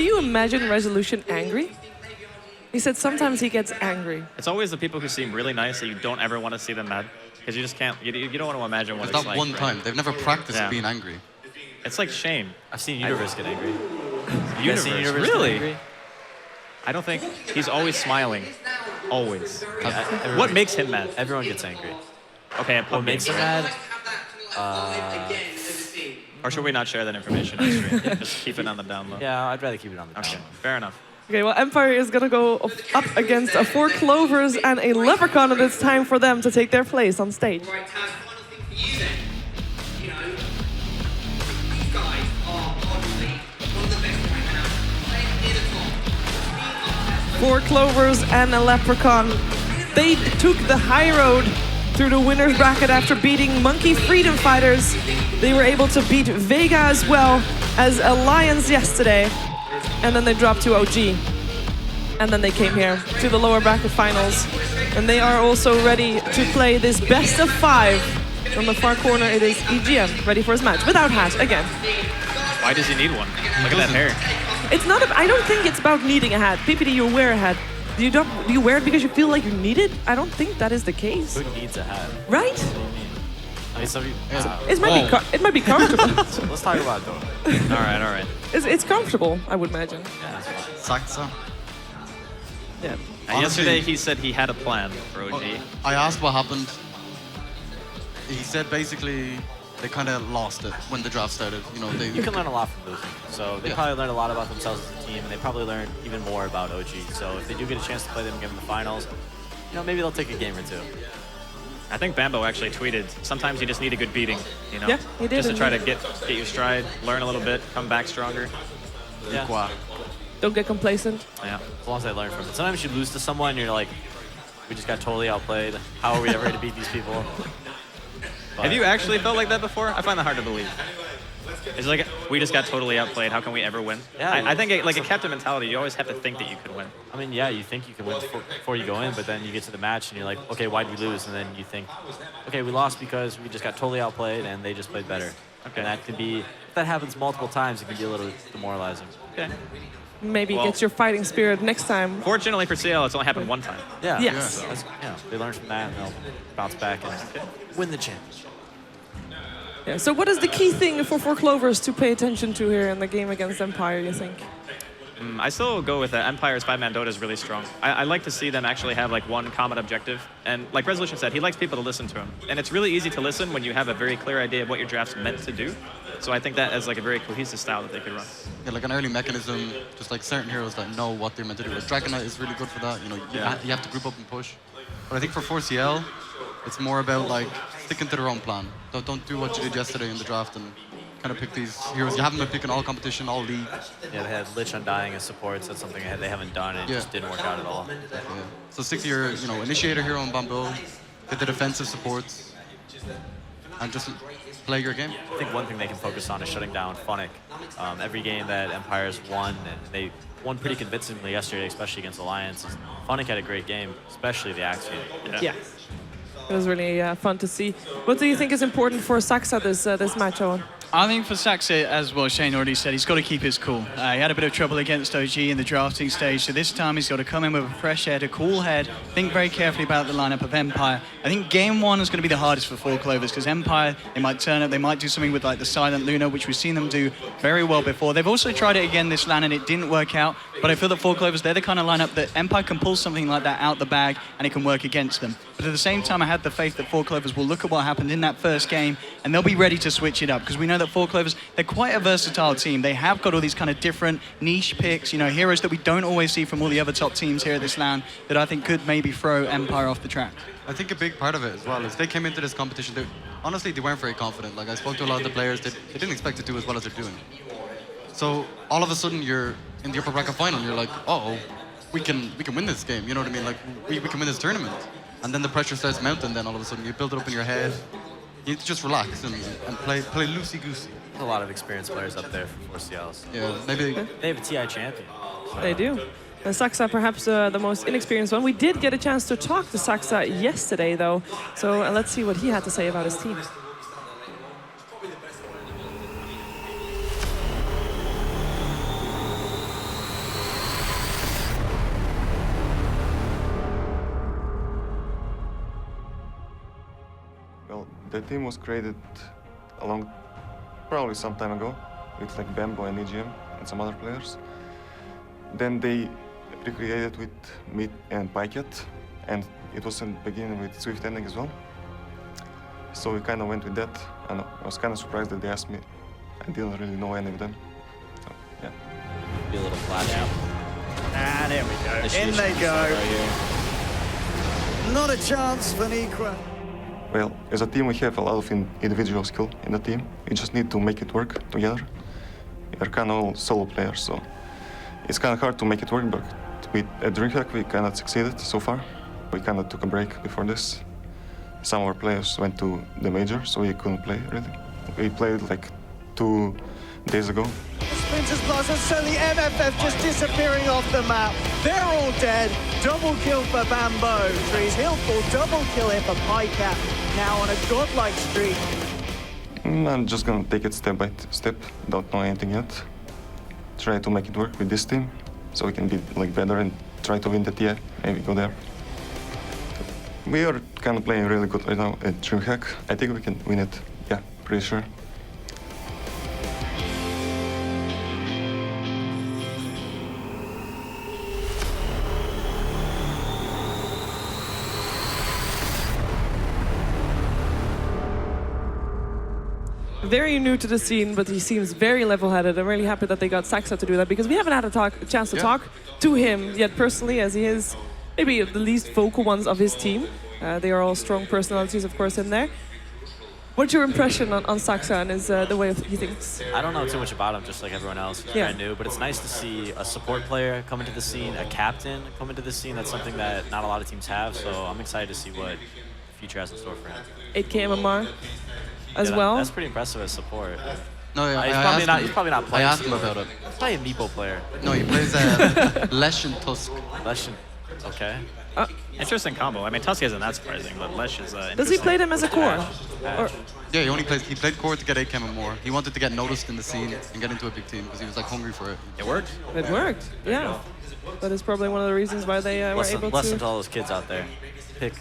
you imagine Resolution angry? He said sometimes he gets angry. It's always the people who seem really nice that you don't ever want to see them mad. Because you just can't, you don't want to imagine what it's like. That one time. They've never practiced being angry. It's like shame. I've seen Universe get angry. Universe, really? I don't think, he's always smiling. Always. What makes him mad? Everyone gets angry. Okay, what makes him mad? Or should we not share that information on stream? Just keep it on the down low. Yeah, I'd rather keep it on the down low. Okay, fair enough. Okay, well, Empire is going to go up against a 4 Clovers and a Leprechaun, and it's time for them to take their place on stage. Right, Taz, final thing for you then. You know, these guys are arguably one of the best right now. Playing near the top. 4 Clovers and a Leprechaun. They took the high road through the winner's bracket after beating Monkey Freedom Fighters. They were able to beat Vega as well as Alliance yesterday. And then they dropped to OG. And then they came here to the lower bracket finals. And they are also ready to play this best of 5. From the far corner, it is EGM, ready for his match, without hat, again. Why does he need one? Look at that hair. It's not, I don't think it's about needing a hat. PPD, you wear a hat. Do you wear it because you feel like you need it? I don't think that is the case. Who needs a hat? Right? What do you mean? I mean, some it might be comfortable. So let's talk about Dota. All right. It's comfortable, I would imagine. Yeah, Saxa. Yeah. Yesterday he said he had a plan for OG. I asked what happened. He said basically they kind of lost it when the draft started. You know, you can learn a lot from losing. So they probably learned a lot about themselves as a team, and they probably learned even more about OG. So if they do get a chance to play them again in the finals, you know, maybe they'll take a game or two. I think Bambo actually tweeted, sometimes you just need a good beating, you know? Yeah, he did. Just to try to get your stride, learn a little bit, come back stronger. Yeah. Don't get complacent. Yeah, as long as they learn from it. Sometimes you lose to someone and you're like, we just got totally outplayed. How are we ever going to beat these people? But have you actually felt like that before? I find that hard to believe. It's like, we just got totally outplayed. How can we ever win? Yeah, I think like a captain mentality, you always have to think that you could win. I mean, yeah, you think you can win before you go in, but then you get to the match and you're like, okay, why'd we lose? And then you think, okay, we lost because we just got totally outplayed and they just played better. Okay. And that can be, if that happens multiple times, it can be a little demoralizing. Okay. Maybe get your fighting spirit next time. Fortunately for CL, it's only happened one time. Yeah. Yes. Yeah. They learn from that and they'll bounce back and win the championship. Yeah. So what is the key thing for 4 Clovers to pay attention to here in the game against Empire, you think? I still go with that. Empire's 5-man Dota is really strong. I like to see them actually have like one common objective. And like Resolution said, he likes people to listen to him. And it's really easy to listen when you have a very clear idea of what your draft's meant to do. So I think that is like a very cohesive style that they could run. Yeah, like an early mechanism, just like certain heroes that know what they're meant to do. Like Dragon Knight is really good for that. You know, you have to group up and push. But I think for 4CL, it's more about like sticking to their own plan. Don't do what you did yesterday in the draft and kind of pick these heroes. You haven't been picking all competition, all league. Yeah, they had Lich Undying as supports. That's something they haven't done, and it just didn't work out at all. Yeah. So stick to your, initiator hero in Bamboo, get the defensive supports, and just play your game. I think one thing they can focus on is shutting down Funnick. Every game that Empire's won, and they won pretty convincingly yesterday, especially against Alliance. Funnick had a great game, especially the Axe game. Yeah. It was really fun to see. What do you think is important for Saxa this match, Owen? I think for Saxa, as well, Shane already said, he's got to keep his cool. He had a bit of trouble against OG in the drafting stage, so this time he's got to come in with a fresh head, a cool head, think very carefully about the lineup of Empire. I think game 1 is going to be the hardest for 4 Clovers, because Empire, they might turn up, they might do something with like the Silent Luna, which we've seen them do very well before. They've also tried it again this LAN and it didn't work out, but I feel that 4 Clovers, they're the kind of lineup that Empire can pull something like that out the bag and it can work against them. But at the same time, I had the faith that 4 Clovers will look at what happened in that first game and they'll be ready to switch it up, because we know that 4 Clovers, they're quite a versatile team. They have got all these kind of different niche picks, heroes that we don't always see from all the other top teams here at this LAN that I think could maybe throw Empire off the track. I think a big part of it as well is they came into this competition, honestly, they weren't very confident. Like I spoke to a lot of the players, they didn't expect to do as well as they're doing. So all of a sudden you're in the upper bracket final and you're like, uh-oh, we can win this game, you know what I mean? Like we can win this tournament. And then the pressure starts mounting, then all of a sudden you build it up in your head. You need to just relax and play loosey-goosey. There's a lot of experienced players up there for 4CL. So. Yeah, maybe. They have a TI champion. So. They do. And Saxa, perhaps the most inexperienced one. We did get a chance to talk to Saxa yesterday, though. So let's see what he had to say about his team. The team was created probably some time ago with like Bambo and EGM and some other players. Then they recreated with Mid and Pycat, and it was in the beginning with Swift Ending as well. So we kind of went with that, and I was kind of surprised that they asked me. I didn't really know any of them. So, yeah. Be a little flat out. Ah, there we go. The In they go. right here. Not a chance for Nikra. Well, as a team, we have a lot of individual skill in the team. We just need to make it work together. We're kind of all solo players, so it's kind of hard to make it work, but at DreamHack, we kind of succeeded so far. We kind of took a break before this. Some of our players went to the major, so we couldn't play, really. We played like 2 days ago. Sprinters Plaza, so the MFF just disappearing off the map. They're all dead. Double kill for Bambo. Trees Hillful, double kill here for Pycat. Now on a godlike streak. I'm just gonna take it step by step, don't know anything yet. Try to make it work with this team, so we can be like better and try to win the TI, maybe go there. We are kind of playing really good right now at DreamHack. I think we can win it, yeah, pretty sure. Very new to the scene, but he seems very level-headed. I'm really happy that they got Saxa to do that, because we haven't had a chance to talk to him yet personally, as he is maybe the least vocal ones of his team. They are all strong personalities, of course, in there. What's your impression on Saxa and the way he thinks? I don't know too much about him, just like everyone else. He's brand new, but it's nice to see a support player come into the scene, a captain come into the scene. That's something that not a lot of teams have, so I'm excited to see what the future has in store for him. 8K MMR as well. That's pretty impressive as support. No, yeah, He's probably not playing. I asked him about it. He's probably a Meepo player. No, he plays Lesh and Tusk. Lesh, okay. Interesting combo. I mean, Tusk isn't that surprising, but Lesh is Does he play them as a core? Or? Yeah, he played core to get 8K and more. He wanted to get noticed in the scene and get into a big team because he was like hungry for it. It worked. It worked, yeah. That is probably one of the reasons why they were able to... Listen to all those kids out there. Pick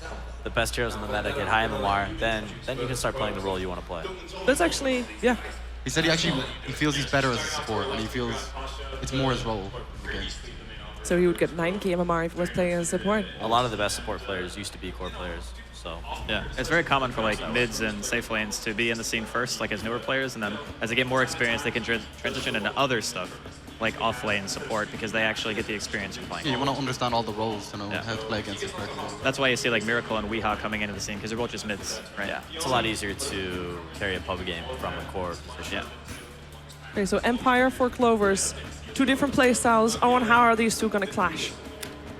the best heroes in the meta, get high MMR, then you can start playing the role you want to play. That's actually, yeah. He said he feels he's better as a support, and he feels it's more his role in the game. So he would get 9K MMR if he was playing as support. A lot of the best support players used to be core players, so. Yeah, it's very common for like mids and safe lanes to be in the scene first, like as newer players, and then as they get more experience, they can transition into other stuff, like off-lane support, because they actually get the experience from playing. Yeah, you want to understand all the roles to know how to play against it correctly. That's why you see like Miracle and Weehaw coming into the scene, because they're both just mids, right? Yeah, it's a lot easier to carry a pub game from a core position. Yeah. Okay, so Empire for Clovers, 2 different playstyles. Owen, how are these two going to clash?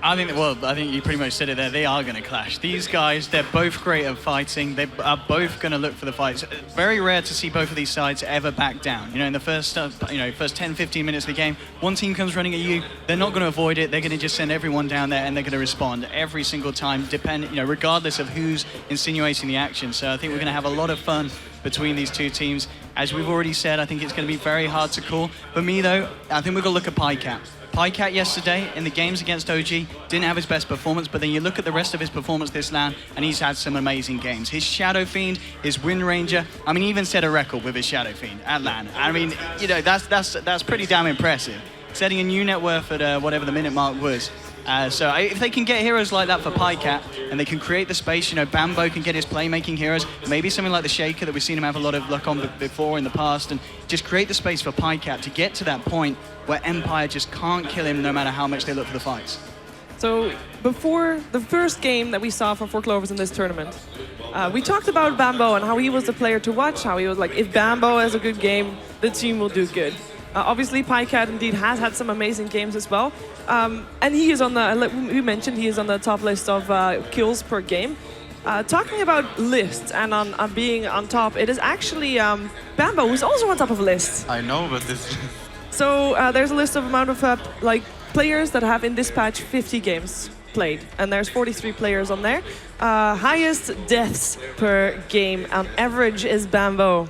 I think you pretty much said it there. They are going to clash. These guys, they're both great at fighting. They are both going to look for the fights. Very rare to see both of these sides ever back down. You know, in the first 10, 15 minutes of the game, one team comes running at you. They're not going to avoid it. They're going to just send everyone down there, and they're going to respond every single time, regardless of who's insinuating the action. So I think we're going to have a lot of fun between these two teams. As we've already said, I think it's going to be very hard to call. For me, though, I think we're going to look at Pycat. Pycat yesterday in the games against OG didn't have his best performance, but then you look at the rest of his performance this LAN, and he's had some amazing games. His Shadow Fiend, his Wind Ranger, I mean, he even set a record with his Shadow Fiend at LAN. I mean, that's pretty damn impressive. Setting a new net worth at whatever the minute mark was. So if they can get heroes like that for Pycat, and they can create the space, Bambo can get his playmaking heroes, maybe something like the Shaker that we've seen him have a lot of luck on before in the past, and just create the space for Pycat to get to that point where Empire just can't kill him no matter how much they look for the fights. So before the first game that we saw from 4 Clovers in this tournament, we talked about Bambo and how he was the player to watch, how he was like, if Bambo has a good game, the team will do good. Obviously, Pycat indeed has had some amazing games as well. And he is on the, like we mentioned, he is on the top list of kills per game. Talking about lists and on being on top, it is actually Bambo who's also on top of lists. I know, but this... So there's a list of amount of players that have in Dispatch 50 games played, and there's 43 players on there. Highest deaths per game on average is Bambo.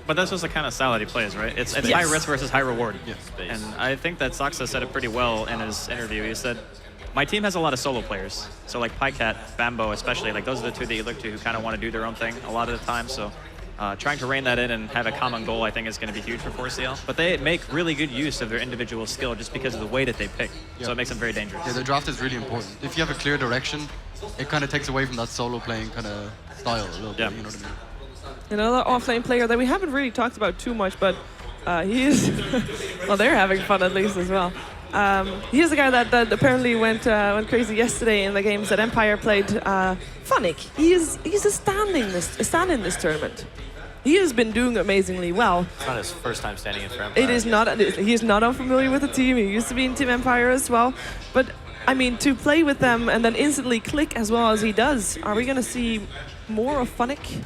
But that's just the kind of style he plays, right? It's high risk versus high reward. Yes. And I think that Saxa said it pretty well in his interview. He said, my team has a lot of solo players. So like Pycat, Bambo especially, like those are the two that you look to who kind of want to do their own thing a lot of the time. So trying to rein that in and have a common goal, I think, is going to be huge for 4CL. But they make really good use of their individual skill just because of the way that they pick. So it makes them very dangerous. Yeah, the draft is really important. If you have a clear direction, it kind of takes away from that solo playing kind of style a little bit, you know what I mean? Another offlane player that we haven't really talked about too much, but he is, well, they're having fun at least as well. He's the guy that apparently went crazy yesterday in the games that Empire played. Funnick. He's a stand in this tournament. He has been doing amazingly well. It's not his first time standing in for Empire. It is not. He is not unfamiliar with the team. He used to be in Team Empire as well. But I mean, to play with them and then instantly click as well as he does, are we going to see more of Funnick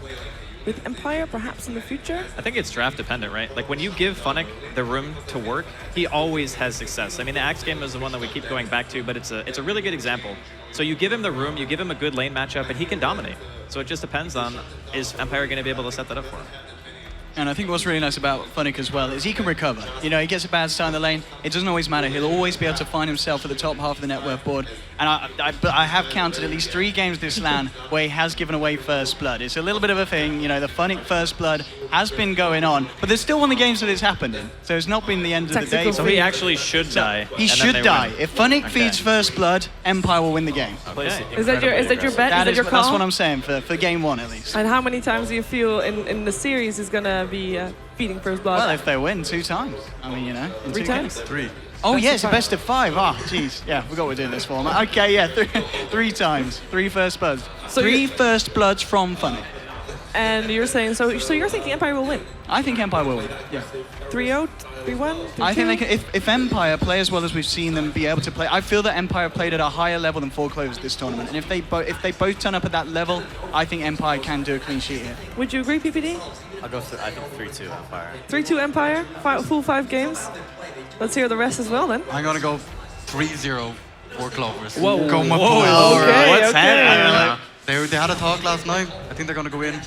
with Empire perhaps in the future? I think it's draft dependent, right? Like when you give Funnick the room to work, he always has success. I mean, the Axe game is the one that we keep going back to, but it's a really good example. So you give him the room, you give him a good lane matchup, and he can dominate. So it just depends on, is Empire going to be able to set that up for him? And I think what's really nice about Funnick as well is he can recover. You know, he gets a bad start in the lane, it doesn't always matter. He'll always be able to find himself at the top half of the net worth board. And I have counted at least 3 games this LAN where he has given away first blood. It's a little bit of a thing, you know, the Funnick first blood has been going on, but there's still one of the games that it's happened in. So it's not been the end of the day. So he actually should die. He should die. If Funnick feeds first blood, Empire will win the game. Okay. Is that your bet? Is that your call? That's what I'm saying for game 1 at least. And how many times do you feel in the series is going to be feeding first blood? Well, if they win 2 times. I mean, you know. 3 times? 3. Oh, yes, a best of 5. Ah, jeez. Yeah, forgot we're doing this format. Okay, yeah, 3 times. 3 first bloods. So 3 first bloods from Funnick. And you're saying, so you're thinking Empire will win? I think Empire will win, yeah. 3-0, 3-1, 3-2? I think they can, if Empire play as well as we've seen them be able to play, I feel that Empire played at a higher level than 4 Clovers this tournament. And if they both turn up at that level, I think Empire can do a clean sheet here. Would you agree, PPD? I'll go for, I think 3-2 Empire. 3-2 Empire, full 5 games. Let's hear the rest as well then. I'm going to go 3-0 for Clovers. Whoa. Go my Whoa. boys. Okay, What's okay. happening? They had a talk last night. I think they're going to go in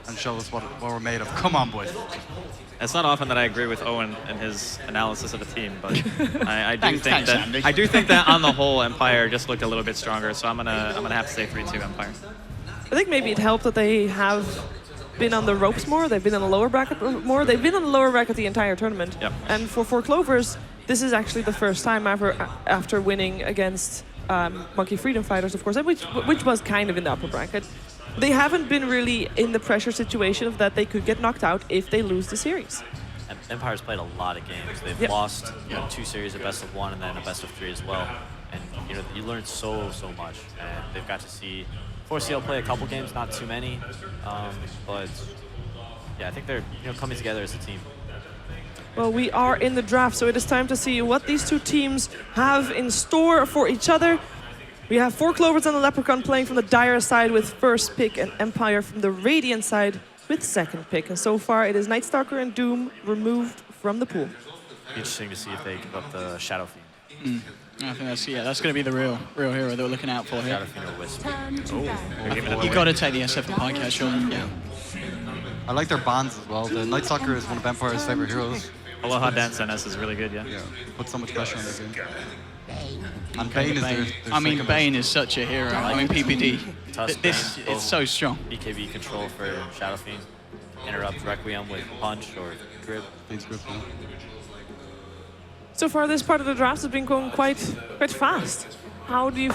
and show us what we're made of. Come on, boys. It's not often that I agree with Owen in his analysis of the team, but I do Thanks, Andy. I do think that on the whole, Empire just looked a little bit stronger. So I'm gonna have to say 3-2 Empire. I think maybe it helped that they have been on the ropes more. They've been on the lower bracket more. They've been on the lower bracket the entire tournament. Yep. And for 4 Clovers, this is actually the first time after winning against Monkey Freedom Fighters, of course, which was kind of in the upper bracket. They haven't been really in the pressure situation of that they could get knocked out if they lose the series. Empire's played a lot of games. They've lost 2 series, a best of 1 and then a best of 3 as well. And you know, you learn so much. And they've got to see 4CL play a couple games, not too many. But yeah, I think they're coming together as a team. Well, we are in the draft, so it is time to see what these 2 teams have in store for each other. We have 4 Clovers and the Leprechaun playing from the Dire side with first pick, and Empire from the Radiant side with second pick. And so far, it is Nightstalker and Doom removed from the pool. Interesting to see if they give up the Shadow Fiend. I think that's going to be the real hero that we're looking out for here. Shadow Fiend or Wisp. You've got to take the SF and Pycat, surely. Yeah. I like their bands as well. The Nightstalker is one of Empire's favorite heroes. Aloha Dance NS is really good, yeah. Yeah, put so much pressure on their game. And Bane is their second Bane is such a hero. I mean, PPD. Tusk, This Bane, it's so strong. BKB control for Shadow Fiend. Interrupt Requiem with Punch or Grip. Bane's grip, yeah. So far, this part of the draft has been going quite fast. How do you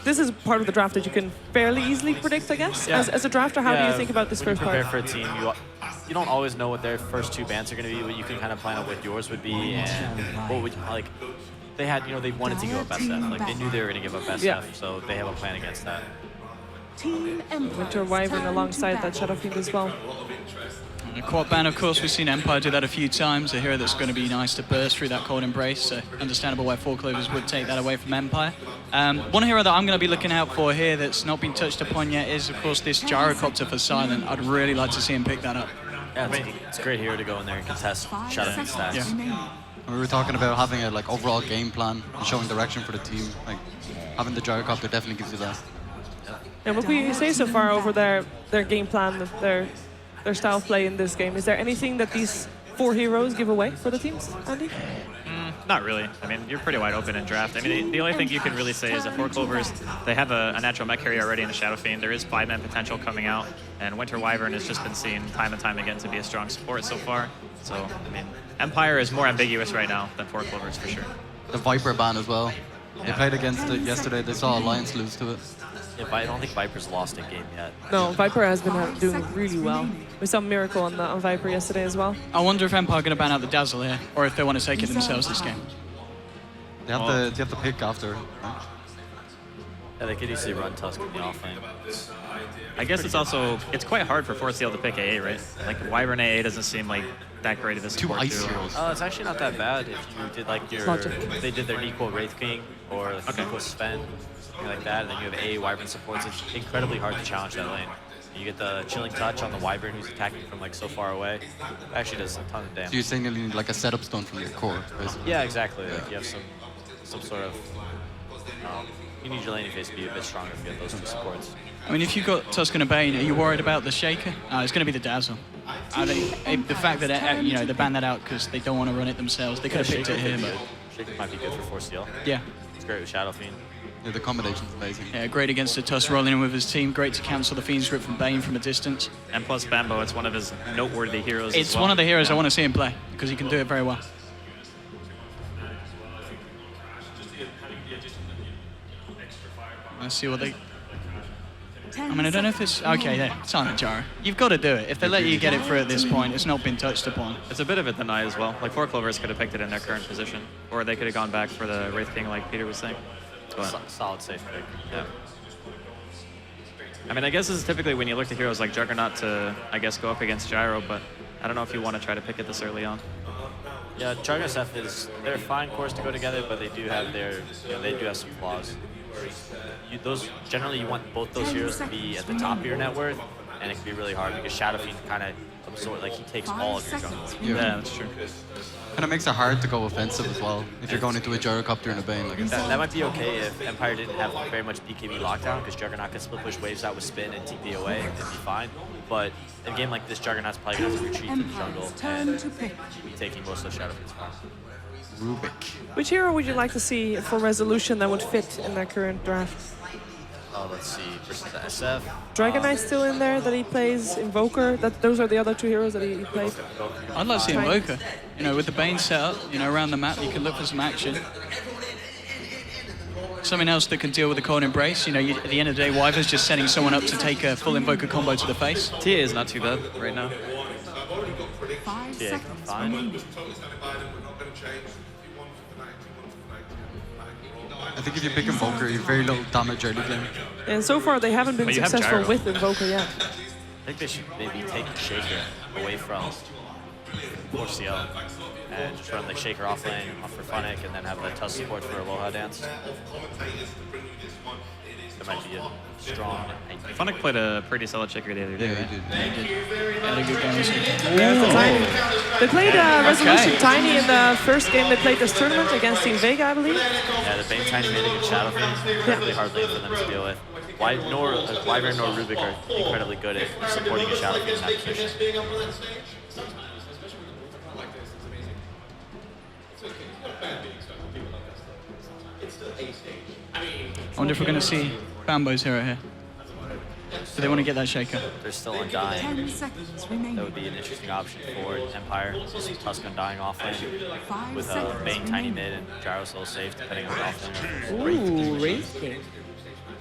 this is part of the draft that you can fairly easily predict, I guess. Yeah. As a drafter, how do you think about this when first you prepare part? for a team, you don't always know what their first 2 bans are going to be, but you can kind of plan out what yours would be and what would they had, they wanted to give up best F. Like they knew they were going to give up best F, so they have a plan against that. Winter Wyvern alongside that Shadow Fiend as well. A quad ban, of course, we've seen Empire do that a few times. A hero that's going to be nice to burst through that cold embrace, so understandable why 4 Clovers would take that away from Empire. One hero that I'm going to be looking out for here that's not been touched upon yet is, of course, this Gyrocopter for Silent. I'd really like to see him pick that up. Yeah, it's a great hero to go in there and contest Shadow Fiend stats. Yeah. We were talking about having a overall game plan and showing direction for the team. Having the Gyrocopter definitely gives you that. And what can you say so far over their game plan, their style of play in this game? Is there anything that these 4 heroes give away for the teams, Andy? Not really. I mean, you're pretty wide open in draft. I mean, the only thing you can really say is that 4 Clovers, they have a natural mech carry already in the Shadow Fiend. There is 5-man potential coming out, and Winter Wyvern has just been seen time and time again to be a strong support so far. So, I mean, Empire is more ambiguous right now than 4 Clovers for sure. The Viper ban as well. They played against it yesterday. They saw Alliance lose to it. Yeah, I don't think Viper's lost a game yet. No, Viper has been doing really well. We saw Miracle on Viper yesterday as well. I wonder if Empire are going to ban out the Dazzle here, or if they want to take it themselves this game. They have to pick after. Right? Yeah, they could easily run Tusk in the offlane. I guess it's quite hard for 4CL to pick AA, right? Like, Wyvern AA doesn't seem like that great of a support Ice duo. Heroes. It's actually not that bad if you did like if they did their Neeko Wraith King or like Neeko Sven, something like that, and then you have AA Wyvern supports. It's incredibly hard to challenge that lane. You get the Chilling Touch on the Wyvern who's attacking from like so far away. It actually does a ton of damage. So you're saying you need like a setup stone from your core, basically. Yeah, exactly. Like you have some sort of you need your laning phase to be a bit stronger if you get those 2 supports. I mean, if you've got Tusk and a Bane, are you worried about the Shaker? It's going to be the Dazzle. The fact that they banned that out because they don't want to run it themselves, they could have picked it here, but Shaker might be good for 4CL. yeah. It's great with Shadow Fiend. Yeah, the combination's amazing. Yeah, great against the Tusk rolling in with his team. Great to cancel the Fiend's Grip from Bane from a distance. And plus Bambo, it's one of his noteworthy heroes It's as well. one of the heroes I want to see him play because he can do it very well. Let's see what they... I mean, I don't know if it's... Okay, there, Silent Jar. You've got to do it. If they let you get it through at this point, it's not been touched upon. It's a bit of a deny as well. Like 4 Clovers could have picked it in their current position, or they could have gone back for the Wraith King like Peter was saying. But, Solid safe pick. yeah. I mean, I guess this is typically when you look to heroes like Juggernaut to, I guess, go up against Gyro, but I don't know if you want to try to pick it this early on. Yeah, Juggernaut they're fine cores to go together, but they do have they do have some flaws. Generally you want both those heroes to be at the top of your net worth, and it can be really hard because Shadow Fiend kind of absorb, like he takes all of your jungle. Yeah, that's true. Kind of makes it hard to go offensive as well if you're going into a Gyrocopter and a Bane. Like That might be okay if Empire didn't have very much BKB lockdown, because Juggernaut can split push waves out with spin and TP away and be fine. But in a game like this, Juggernaut's probably going to have to retreat to the jungle and be taking most of Shadow Field's farm. Rubik. Which hero would you like to see for Resolution that would fit in their current draft? Let's see, versus the SF. Dragon Knight's still in there that he plays, Invoker, those are the other 2 heroes that he played. I'd like to see Invoker. You know, with the Bane set up, around the map, you can look for some action. Something else that can deal with the Cold Embrace. At the end of the day, Wyvern's just setting someone up to take a full Invoker combo to the face. TA is not too bad right now. 5 Yeah, seconds fine. remaining. I think if you pick Invoker, you have very little damage early game. And so far, they haven't been But you have successful Gyro. with Invoker yet. I think they should maybe take the Shaker away from 4CL and just run the Shaker off lane, off for Funnick, and then have the Tusk support for Aloha Dance. That might be a strong... Funnick played a pretty solid Shaker the other day, Yeah, right? he did. Had a good game. There's the Tiny. They played Resolution Tiny in the first game they played this tournament against Team Vega, I believe. Yeah, the Bane Tiny mid against Shadow Fiend, incredibly hard lane for them to deal with. Wyvern nor Rubik are incredibly good at supporting a Shadow Fiend in that position. I wonder if we're going to see Bambo's hero here. Do they want to get that Shaker? They're still Undying. 10 seconds remaining. That would be an interesting option for Empire. Just Tusk Undying offlane 5 with seconds Bane Tiny remaining. mid and Gyro still safe depending on the offlane. Ooh, Wraith King.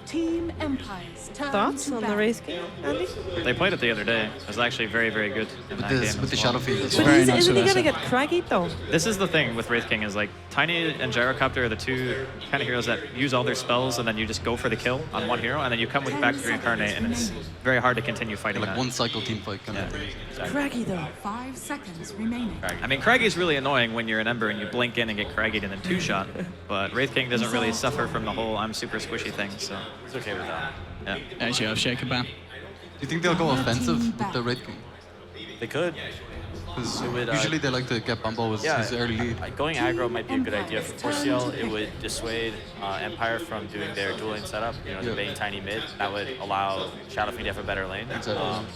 Team Empire's turn Thoughts to on the battle. Wraith King, Andy? They played it the other day. It was actually very, very good in that game. With the as Shadow well. Fiend. It's But very nice isn't he of us. gonna get craggy though? This is the thing with Wraith King is like Tiny and Gyrocopter are the 2 kind of heroes that use all their spells and then you just go for the kill on one hero and then you come with back to Reincarnate and it's very hard to continue fighting Like that. one cycle team fight kind of thing. Craggy though. 5 seconds remaining. I mean, Craggy is really annoying when you're an Ember and you blink in and get Craggied and then 2-shot, but Wraith King doesn't really suffer from the whole I'm super squishy thing, so It's okay with that. yeah. Actually, I'll Shaker ban. Do you think they'll go offensive with the Red King? They could. Because It would, usually they like to get Bambo with his early lead. Going aggro might be a good idea for 4CL. It would dissuade Empire from doing their dueling setup, you know, the being tiny mid. That would allow Shadowfiend to have a better lane.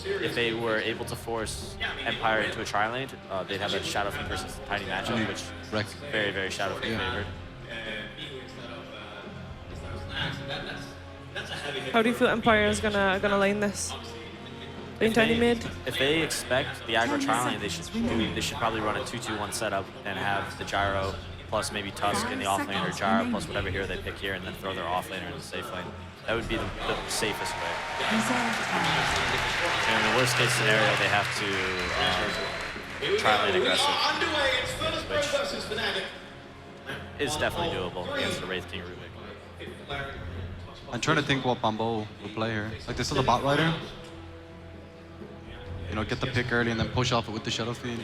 If they were able to force Empire into a tri-lane, they'd have a Shadowfiend versus tiny matchup, which is very, very Shadowfiend favored. How do you feel Empire is gonna lane this? Lane tiny mid? If they expect the aggro tri-lane, they should probably run a 2-2-1 setup and have the gyro plus maybe Tusk in the offlane, or gyro plus whatever hero they pick here, and then throw their offlaner in the safe lane. That would be the safest way. And in the worst case scenario, they have to tri-lane aggressive, which is definitely doable against the Wraith King Rubik. I'm trying to think what Bambo will play here. Like, they still the bot rider. You know, get the pick early and then push off it with the Shadowfiend.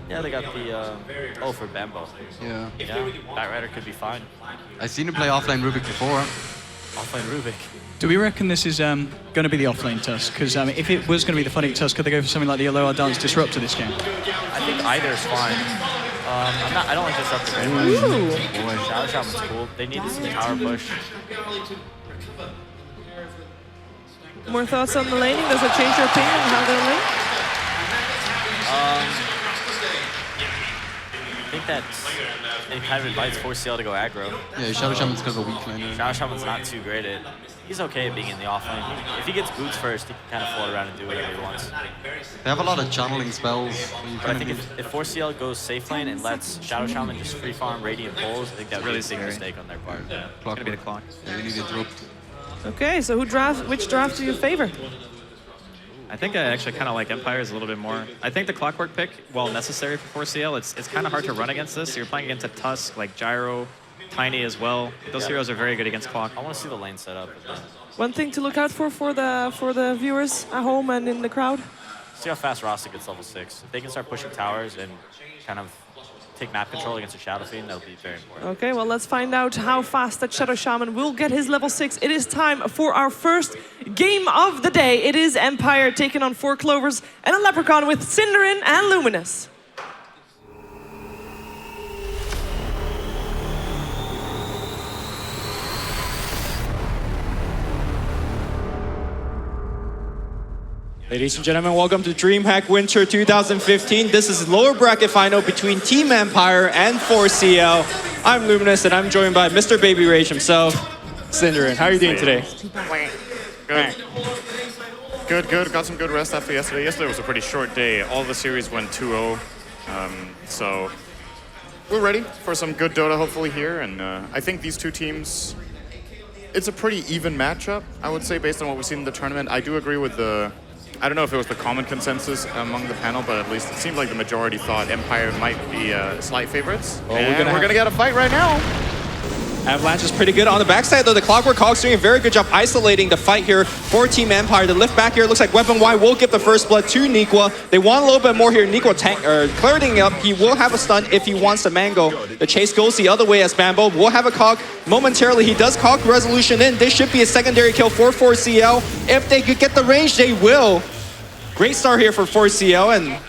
Yeah, they got the for Bambo. Yeah. Batrider could be fine. I've seen him play offlane Rubik before. Offlane Rubik. Do we reckon this is going to be the offlane Tusk? Because if it was going to be the Funny Tusk, could they go for something like the Aloha Dance Disruptor this game? I think either is fine. I don't like Disruptor very much. Shadow Shaman's cool. They need some tower push. More thoughts on the laning? Does it change your opinion on how they're lane? I think that it kind of invites 4CL to go aggro. Yeah, Shadow Shaman's kind of a weak laner. Shadow Shaman's not too great at... He's okay at being in the offlane. If he gets boots first, he can kind of float around and do whatever he wants. They have a lot of channeling spells. But I think if 4CL goes safe lane and lets Shadow Shaman just free farm Radiant Pulls, I think that would be a big mistake on their part. Yeah, it's gonna be the clock. Yeah, you need to interrupt. Okay, so which draft do you favor? I think I actually kind of like Empires a little bit more. I think the Clockwork pick, while necessary for 4CL, it's kind of hard to run against this. You're playing against a Tusk, like Gyro, Tiny as well. Those heroes are very good against Clock. I want to see the lane set up. One thing to look out for the viewers at home and in the crowd? See how fast Rasta gets level 6. If they can start pushing towers and kind of take map control against a Shadow Fiend, that'll be very important. Okay, well, let's find out how fast that Shadow Shaman will get his level 6. It is time for our first game of the day. It is Empire taking on 4 Clovers and a Leprechaun with Cinderin and Luminous. Ladies and gentlemen, welcome to DreamHack Winter 2015. This is lower bracket final between Team Empire and 4CL. I'm Luminous and I'm joined by Mr. Baby Rage himself, Cinderin. How are you doing today? Good. Got some good rest after yesterday. Yesterday was a pretty short day. All the series went 2-0. So we're ready for some good Dota hopefully here. And I think these two teams, it's a pretty even matchup, I would say, based on what we've seen in the tournament. I do agree with I don't know if it was the common consensus among the panel, but at least it seemed like the majority thought Empire might be slight favorites. Well, and we're gonna get a fight right now. Avalanche is pretty good on the backside, though. The Clockwork Hawks doing a very good job isolating the fight here for Team Empire. The lift back here looks like Weapon Y will give the first blood to Nikwa. They want a little bit more here. Nikwa clearing up. He will have a stun if he wants the Mango. The chase goes the other way as Bambo will have a cog. Momentarily, he does cog resolution in. This should be a secondary kill for 4CL. If they could get the range, they will. Great start here for 4CL, and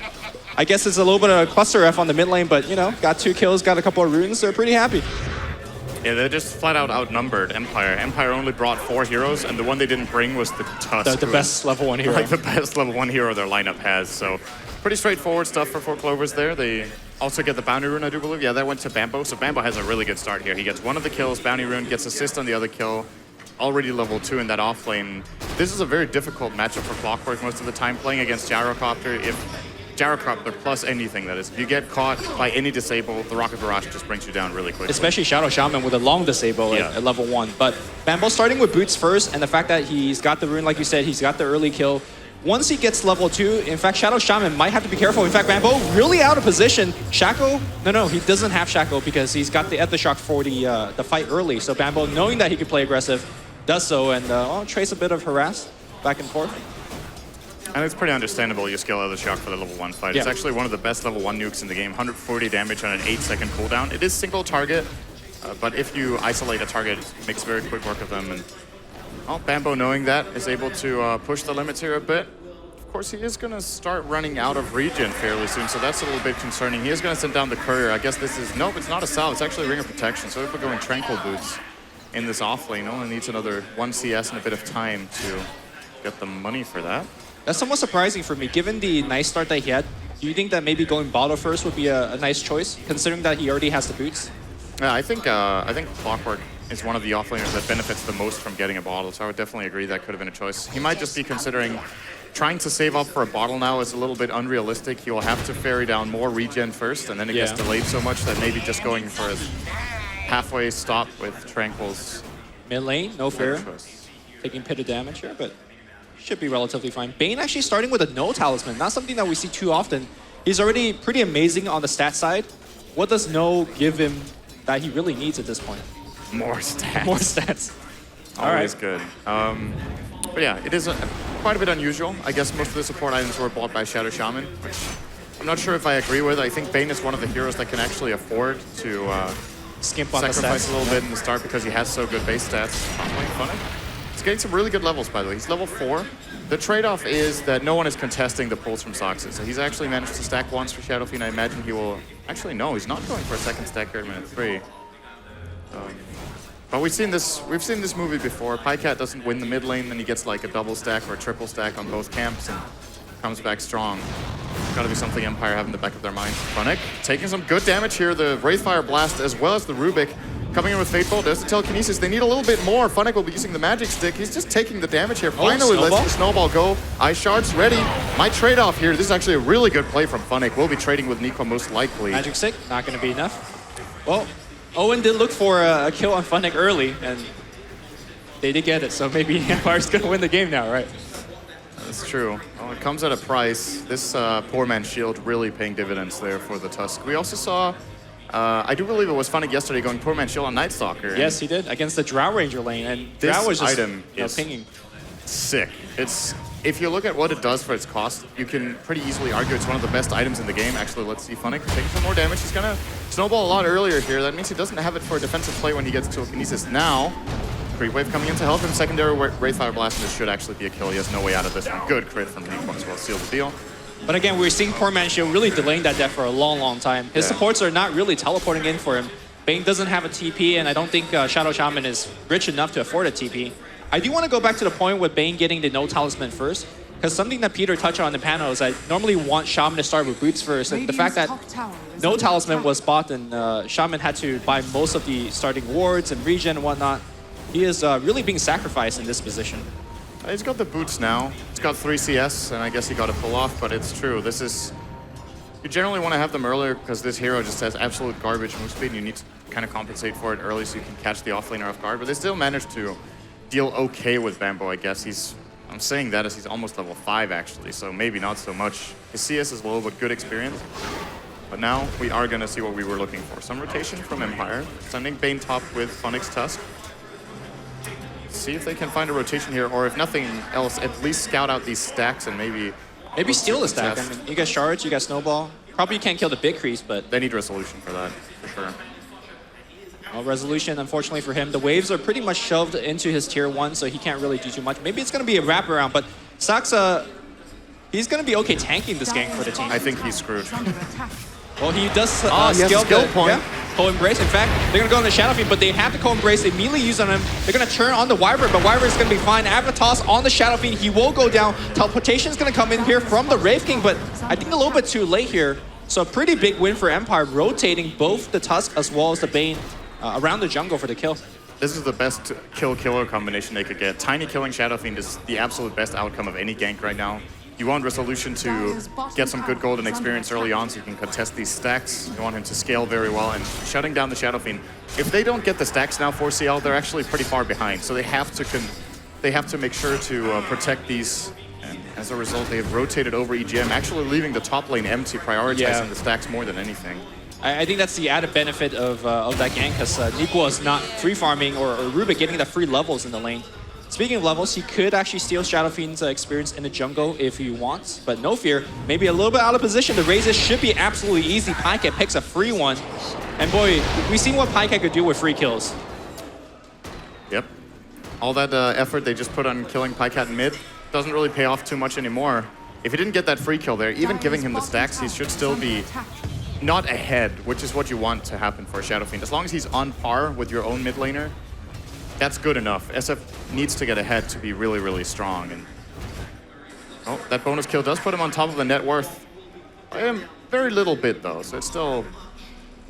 I guess it's a little bit of a cluster F on the mid lane, but, you know, got 2 kills, got a couple of runes. They're pretty happy. Yeah, they're just flat out outnumbered Empire. Empire only brought 4 heroes, and the one they didn't bring was the Tusk. The best level 1 hero. Like the best level 1 hero their lineup has. So pretty straightforward stuff for 4 Clovers there. They also get the Bounty Rune, I do believe. Yeah, that went to Bambo. So Bambo has a really good start here. He gets one of the kills, Bounty Rune, gets assist on the other kill. Already level 2 in that off lane. This is a very difficult matchup for Clockwork most of the time, playing against Gyrocopter. If Gyrocopter plus anything, that is, if you get caught by any disable, the Rocket Barrage just brings you down really quickly. Especially Shadow Shaman with a long disable at level 1. But Bambo starting with boots first, and the fact that he's got the rune, like you said, he's got the early kill. Once he gets level 2, in fact, Shadow Shaman might have to be careful. In fact, Bambo really out of position. Shaco, no, he doesn't have Shaco because he's got the Ethershock for the fight early. So Bambo, knowing that he could play aggressive, does so, and Trace a bit of harass back and forth. And it's pretty understandable you scale Ethershock for the level 1 fight. Yeah. It's actually one of the best level 1 nukes in the game. 140 damage on an 8-second cooldown. It is single target, but if you isolate a target, it makes very quick work of them. And Bambo, knowing that, is able to push the limits here a bit. of course, he is going to start running out of regen fairly soon, so that's a little bit concerning. He is going to send down the courier. I guess this is... Nope, it's not a salve. It's actually a ring of protection. So if we're going tranquil boots in this off lane, only needs another 1 CS and a bit of time to get the money for that. That's somewhat surprising for me, given the nice start that he had. Do you think that maybe going bottle first would be a nice choice, considering that he already has the boots? Yeah, I think Clockwork is one of the offlaners that benefits the most from getting a bottle, so I would definitely agree that could have been a choice. He might just be considering trying to save up for a bottle now is a little bit unrealistic. He will have to ferry down more regen first, and then it gets delayed so much that maybe just going for his halfway stop with Tranquils. Mid lane, no fair. Taking pit of damage here, but should be relatively fine. Bane actually starting with a no talisman, not something that we see too often. He's already pretty amazing on the stat side. What does no give him that he really needs at this point? More stats. More stats. Always good. But yeah, it is quite a bit unusual. I guess most of the support items were bought by Shadow Shaman, which I'm not sure if I agree with. I think Bane is one of the heroes that can actually afford to skimp on sacrifice the a little bit in the start because he has so good base stats. He's getting some really good levels, by the way. He's level 4. The trade-off is that no one is contesting the pulls from Saxa. So he's actually managed to stack once for Shadow Fiend. I imagine he will... Actually, no, he's not going for a second stack here at minute 3. But we've seen this movie before. Pycat doesn't win the mid lane, then he gets like a double stack or a triple stack on both camps and comes back strong. Gotta be something Empire have in the back of their minds. Funnick taking some good damage here. The Wraithfire Blast as well as the Rubik coming in with Fateful. There's the Telekinesis. They need a little bit more. Funnick will be using the Magic Stick. He's just taking the damage here. Finally lets the Snowball go. Ice Shards ready. My trade-off here. This is actually a really good play from Funnick. We'll be trading with Nico most likely. Magic Stick, not gonna be enough. Well, Owen did look for a kill on Funnick early, and they did get it, so maybe Empire's gonna win the game now, right? That's true. Well, it comes at a price. This poor man's shield really paying dividends there for the Tusk. We also saw, I do believe it was Funnick yesterday going poor man's shield on Night Stalker. Yes, he did, against the Drow Ranger lane, and this Drow was just item is pinging. Sick. If you look at what it does for its cost, you can pretty easily argue it's one of the best items in the game. Actually, let's see Funnick taking some more damage. He's gonna snowball a lot earlier here. That means he doesn't have it for a defensive play when he gets Telekinesis. Now, Creep Wave coming in to help him. Secondary Wraithfire Blast, and this should actually be a kill. He has no way out of this one. Good crit from Nico as well. Seal the deal. But again, we're seeing poor man's shield really delaying that death for a long, long time. His supports are not really teleporting in for him. Bane doesn't have a TP, and I don't think Shadow Shaman is rich enough to afford a TP. I do want to go back to the point with Bane getting the no talisman first, because something that Peter touched on in the panel is I normally want Shaman to start with boots first, and the fact that no talisman was bought and Shaman had to buy most of the starting wards and regen and whatnot, he is really being sacrificed in this position. He's got the boots now. He's got 3 CS, and I guess he got a pull off, but it's true. This is... You generally want to have them earlier because this hero just has absolute garbage move speed, and you need to kind of compensate for it early so you can catch the offlaner off guard, but they still managed to deal okay with Bambo, I guess. I'm saying that as he's almost level 5 actually, so maybe not so much. His CS is low, but good experience. But now we are gonna see what we were looking for. Some rotation from Empire, sending Bane top with Funnick's Tusk. See if they can find a rotation here, or if nothing else, at least scout out these stacks and maybe steal the stack. I mean, you got Shards, you got Snowball. Probably you can't kill the big crease, but they need Resolution for that, for sure. Well, Resolution, unfortunately for him, the waves are pretty much shoved into his tier 1, so he can't really do too much. Maybe it's going to be a wraparound, but Saxa, he's going to be okay tanking this game for the team. I think he's screwed. Well, he does skill point. Co-embrace. In fact, they're going to go on the Shadow Fiend, but they have to co-embrace. They immediately use on him. They're going to turn on the Wyvern, but Wyvern is going to be fine. Avatos on the Shadow Fiend. He will go down. Teleportation is going to come in here from the Wraith King, but I think a little bit too late here. So a pretty big win for Empire, rotating both the Tusk as well as the Bane around the jungle for the kill. This is the best kill-killer combination they could get. Tiny killing Shadow Fiend is the absolute best outcome of any gank right now. You want Resolution to get some good golden experience early on so you can contest these stacks. You want him to scale very well, and shutting down the Shadow Fiend. If they don't get the stacks now for CL, they're actually pretty far behind. So they have to make sure to protect these. And as a result, they have rotated over EGM, actually leaving the top lane empty, prioritizing the stacks more than anything. I think that's the added benefit of that gank, because Nico is not free farming or Rubik getting the free levels in the lane. Speaking of levels, he could actually steal Shadow Fiend's experience in the jungle if he wants, but no fear. Maybe a little bit out of position. The raises should be absolutely easy. Pycat picks a free one. And boy, we've seen what Pycat could do with free kills. Yep. All that effort they just put on killing Pycat mid doesn't really pay off too much anymore. if he didn't get that free kill there, even giving him the stacks, he should still be not ahead, which is what you want to happen for Shadow Fiend. As long as he's on par with your own mid laner, that's good enough. SF needs to get ahead to be really, really strong. And oh, that bonus kill does put him on top of the net worth. By a very little bit though, so it's still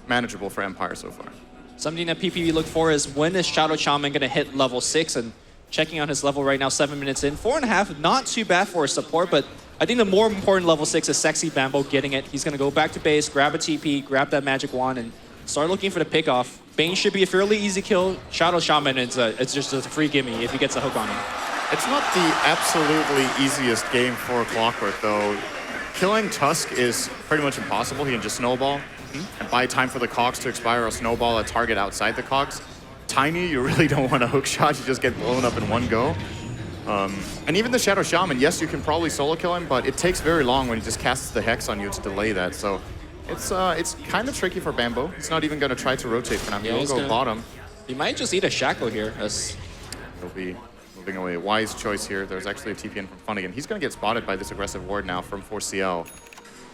manageable for Empire so far. Something that PPV look for is when is Shadow Shaman going to hit level 6, and checking on his level right now, 7 minutes in. 4.5, not too bad for a support, but I think the more important level 6 is Sexy Bambo getting it. He's going to go back to base, grab a TP, grab that magic wand, and start looking for the pickoff. Bane should be a fairly easy kill. Shadow Shaman, it's just a free gimme if he gets a hook on him. It's not the absolutely easiest game for Clockwork though. Killing Tusk is pretty much impossible. He can just snowball and buy time for the cogs to expire or snowball a target outside the cogs. Tiny, you really don't want a hook shot. You just get blown up in one go. And even the Shadow Shaman, yes, you can probably solo kill him, but it takes very long when he just casts the Hex on you to delay that. So it's kind of tricky for Bambo. He's not even going to try to rotate for now. Yeah, He'll go bottom. He might just eat a Shackle here. He'll be moving away. Wise choice here. There's actually a TPN from Funnigan. He's going to get spotted by this aggressive ward now from 4CL.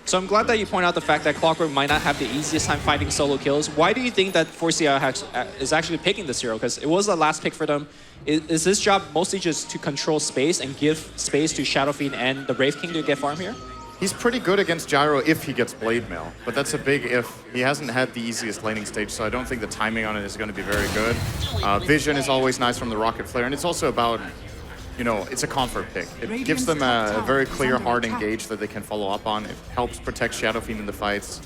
So I'm glad that you point out the fact that Clockwork might not have the easiest time fighting solo kills. Why do you think that 4CL is actually picking this hero? Because it was the last pick for them. Is his job mostly just to control space and give space to Shadow Fiend and the Wraith King to get farm here? He's pretty good against Gyro if he gets Blade Mail, but that's a big if. He hasn't had the easiest laning stage, so I don't think the timing on it is going to be very good. Vision is always nice from the Rocket Flare, and it's also about, you know, it's a comfort pick. It gives them a very clear, hard engage that they can follow up on. It helps protect Shadow Fiend in the fights.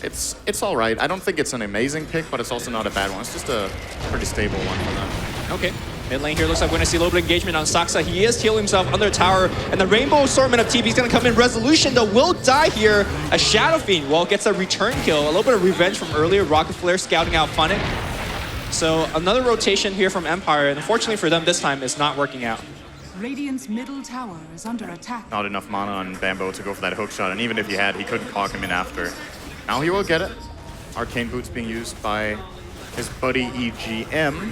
It's all right. I don't think it's an amazing pick, but it's also not a bad one. It's just a pretty stable one for them. Okay. Mid lane here looks like we're going to see a little bit of engagement on Saxa. He is healing himself under tower, and the Rainbow Assortment of TP is going to come in. Resolution, though, will die here. A Shadow Fiend, well, gets a return kill. A little bit of revenge from earlier. Rocket Flare scouting out Funnick. So another rotation here from Empire, and unfortunately for them this time, it's not working out. Radiant's middle tower is under attack. Not enough mana on Bambo to go for that hook shot, and even if he had, he couldn't cog him in after. Now he will get it. Arcane Boots being used by his buddy EGM.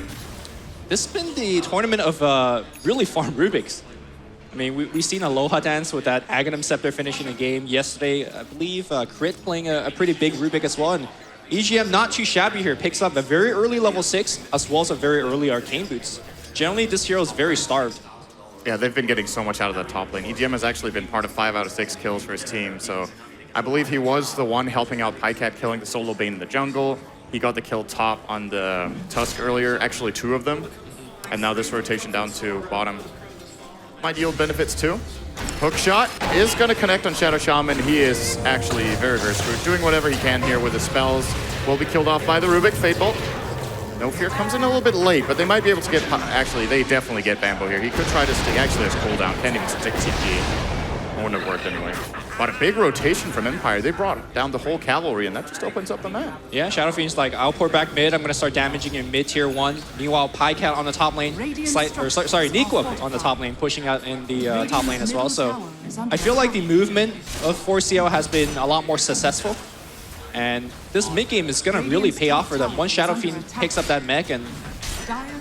This has been the tournament of really farm Rubiks. I mean, we've seen Aloha Dance with that Aghanim Scepter finishing the game yesterday. I believe Crit playing a pretty big Rubik as well. And EGM not too shabby here. Picks up a very early level 6 as well as a very early Arcane Boots. Generally, this hero is very starved. Yeah, they've been getting so much out of that top lane. EGM has actually been part of 5 out of 6 kills for his team. So I believe he was the one helping out Pycat killing the solo Bane in the jungle. He got the kill top on the Tusk earlier, actually 2 of them. And now this rotation down to bottom might yield benefits too. Hook shot is going to connect on Shadow Shaman. He is actually very, very screwed. Doing whatever he can here with his spells. Will be killed off by the Rubik. Fate Bolt. No Fear comes in a little bit late, but they might be able to get... Actually, they definitely get Bambo here. He could try to stick... Actually, there's cooldown. Can't even stick TP. Wouldn't have worked anyway. But a big rotation from Empire. They brought down the whole cavalry, and that just opens up the map. Yeah, Shadow Fiend's like, I'll pour back mid. I'm going to start damaging in mid tier 1. Meanwhile, Pycat on the top lane. Neekwa on the top lane, pushing out in the top lane as well. So I feel like the movement of 4CL has been a lot more successful. And this mid game is going to really pay off for them. Once Shadow Fiend picks up that mech and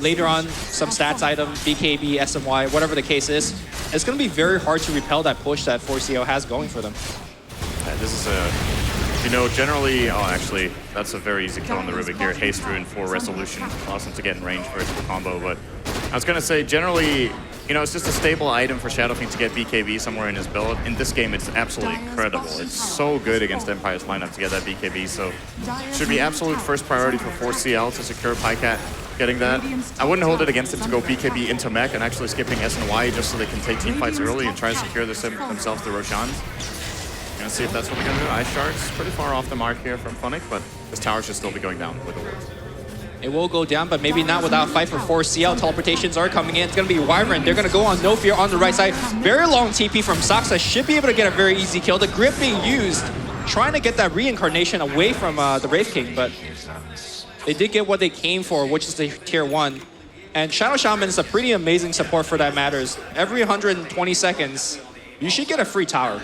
later on some stats item, BKB, SMY, whatever the case is, it's going to be very hard to repel that push that 4CO has going for them. This is a, you know, generally, oh, actually, that's a very easy kill on the Rubik here. Haste Rune for Resolution, allows him to get in range for his combo. But I was going to say, generally, you know, it's just a stable item for Shadow Fiend to get BKB somewhere in his build. In this game, it's absolutely incredible. It's so good against Empire's lineup to get that BKB. So should be absolute first priority for 4CL to secure Pycat getting that. I wouldn't hold it against him to go BKB into mech and actually skipping S and Y just so they can take team fights early and try to secure themselves the Roshans. Gonna see if that's what they're gonna do. Ice Shards pretty far off the mark here from Funnick, but this tower should still be going down with the wards. It will go down, but maybe not without a fight for 4CL. Teleportations are coming in. It's going to be Wyvern. They're going to go on No Fear on the right side. Very long TP from Saxa. Should be able to get a very easy kill. The grip being used, trying to get that reincarnation away from the Wraith King, but they did get what they came for, which is the tier 1. And Shadow Shaman is a pretty amazing support for that matters. Every 120 seconds, you should get a free tower.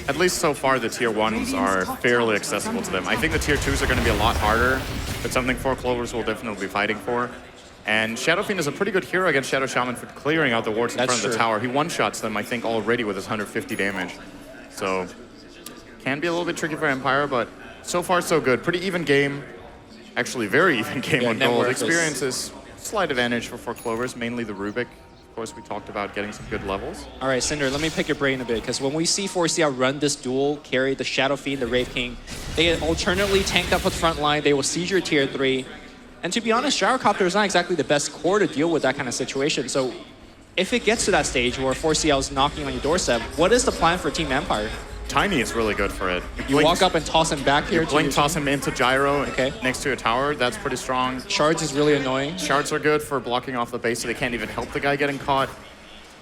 At least so far, the tier 1s are fairly accessible to them. I think the tier 2s are going to be a lot harder, but something 4 Clovers will definitely be fighting for. And Shadow Fiend is a pretty good hero against Shadow Shaman for clearing out the wards in That's front of the true. tower. He one-shots them, I think, already with his 150 damage. So, can be a little bit tricky for Empire, but so far so good. Pretty even game. Actually, very even game on gold. Experience is slight advantage for 4 Clovers, mainly the Rubik. Of course, we talked about getting some good levels. All right, Cinder, let me pick your brain a bit, because when we see 4CL run this duel, carry the Shadow Fiend, the Wraith King, they alternately tank up the front line, they will siege your tier 3. And to be honest, Gyrocopter is not exactly the best core to deal with that kind of situation. So if it gets to that stage where 4CL is knocking on your doorstep, what is the plan for Team Empire? Tiny is really good for it. You walk up and toss him back here. You blink toss him into Gyro next to a tower. That's pretty strong. Shards is really annoying. Shards are good for blocking off the base so they can't even help the guy getting caught.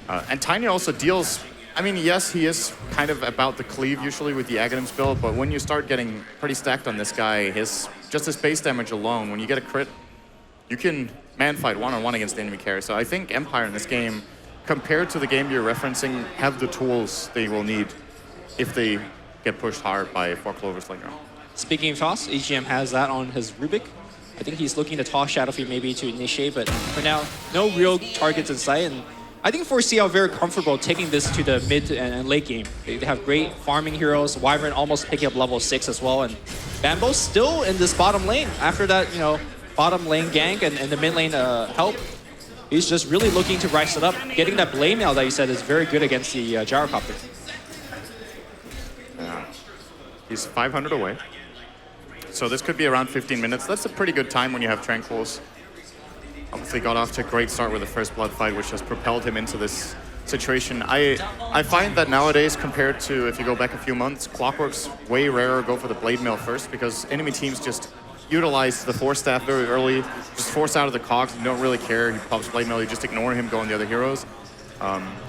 And Tiny also deals... I mean, yes, he is kind of about the cleave usually with the Aghanims build, but when you start getting pretty stacked on this guy, just his base damage alone, when you get a crit, you can man-fight one-on-one against the enemy carry. So I think Empire in this game, compared to the game you're referencing, have the tools they will need if they get pushed hard by 4 Clovers later on. Speaking of toss, EGM has that on his Rubik. I think he's looking to toss Shadow Fiend maybe to initiate, but for now, no real targets in sight. And I think 4CL are very comfortable taking this to the mid and late game. They have great farming heroes. Wyvern almost picking up level 6 as well, and Bambo's still in this bottom lane after that, bottom lane gank and the mid lane help. He's just really looking to rise it up. Getting that blade mail that you said is very good against the Gyrocopter. He's 500 away. So this could be around 15 minutes. That's a pretty good time when you have Tranquils. Obviously got off to a great start with the first blood fight, which has propelled him into this situation. I find that nowadays, compared to if you go back a few months, Clockwork's way rarer go for the blade mail first, because enemy teams just utilize the Force Staff very early, just force out of the cogs, you don't really care. He pops blade mail, you just ignore him, go on the other heroes.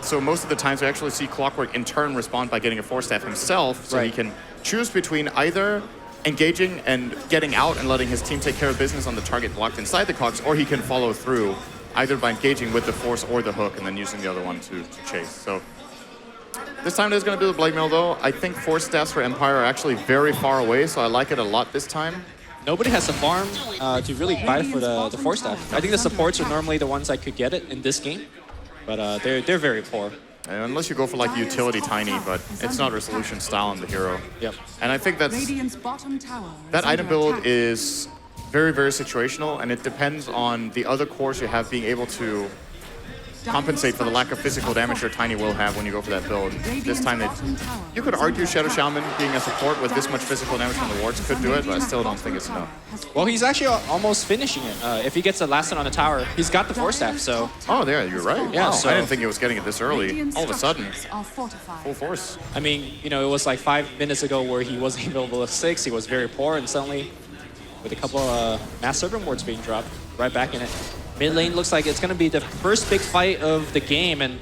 So most of the times we actually see Clockwork in turn respond by getting a Force Staff himself, so he can choose between either engaging and getting out and letting his team take care of business on the target locked inside the cogs, or he can follow through either by engaging with the Force or the hook and then using the other one to chase. So this time there's going to be the blade mail though. I think Force Staffs for Empire are actually very far away, so I like it a lot this time. Nobody has a farm to really buy for the Force Staff. I think the supports are normally the ones that could get it in this game, but they're very poor. Unless you go for like utility Tiny, but it's not Resolution style on the hero. Yep. And I think that item build is very, very situational, and it depends on the other cores you have being able to compensate for the lack of physical damage your Tiny will have when you go for that build. This time, you could argue Shadow Shaman being a support with this much physical damage from the wards could do it, but I still don't think it's enough. Well, he's actually almost finishing it. If he gets the last one on the tower, he's got the Force Staff, so... Oh, yeah, you're right. Yeah, wow. so I didn't think he was getting it this early. All of a sudden, full force. I mean, it was like 5 minutes ago where he wasn't available at 6, he was very poor, and suddenly, with a couple of Mass Serpent wards being dropped, right back in it. Mid lane looks like it's going to be the first big fight of the game, and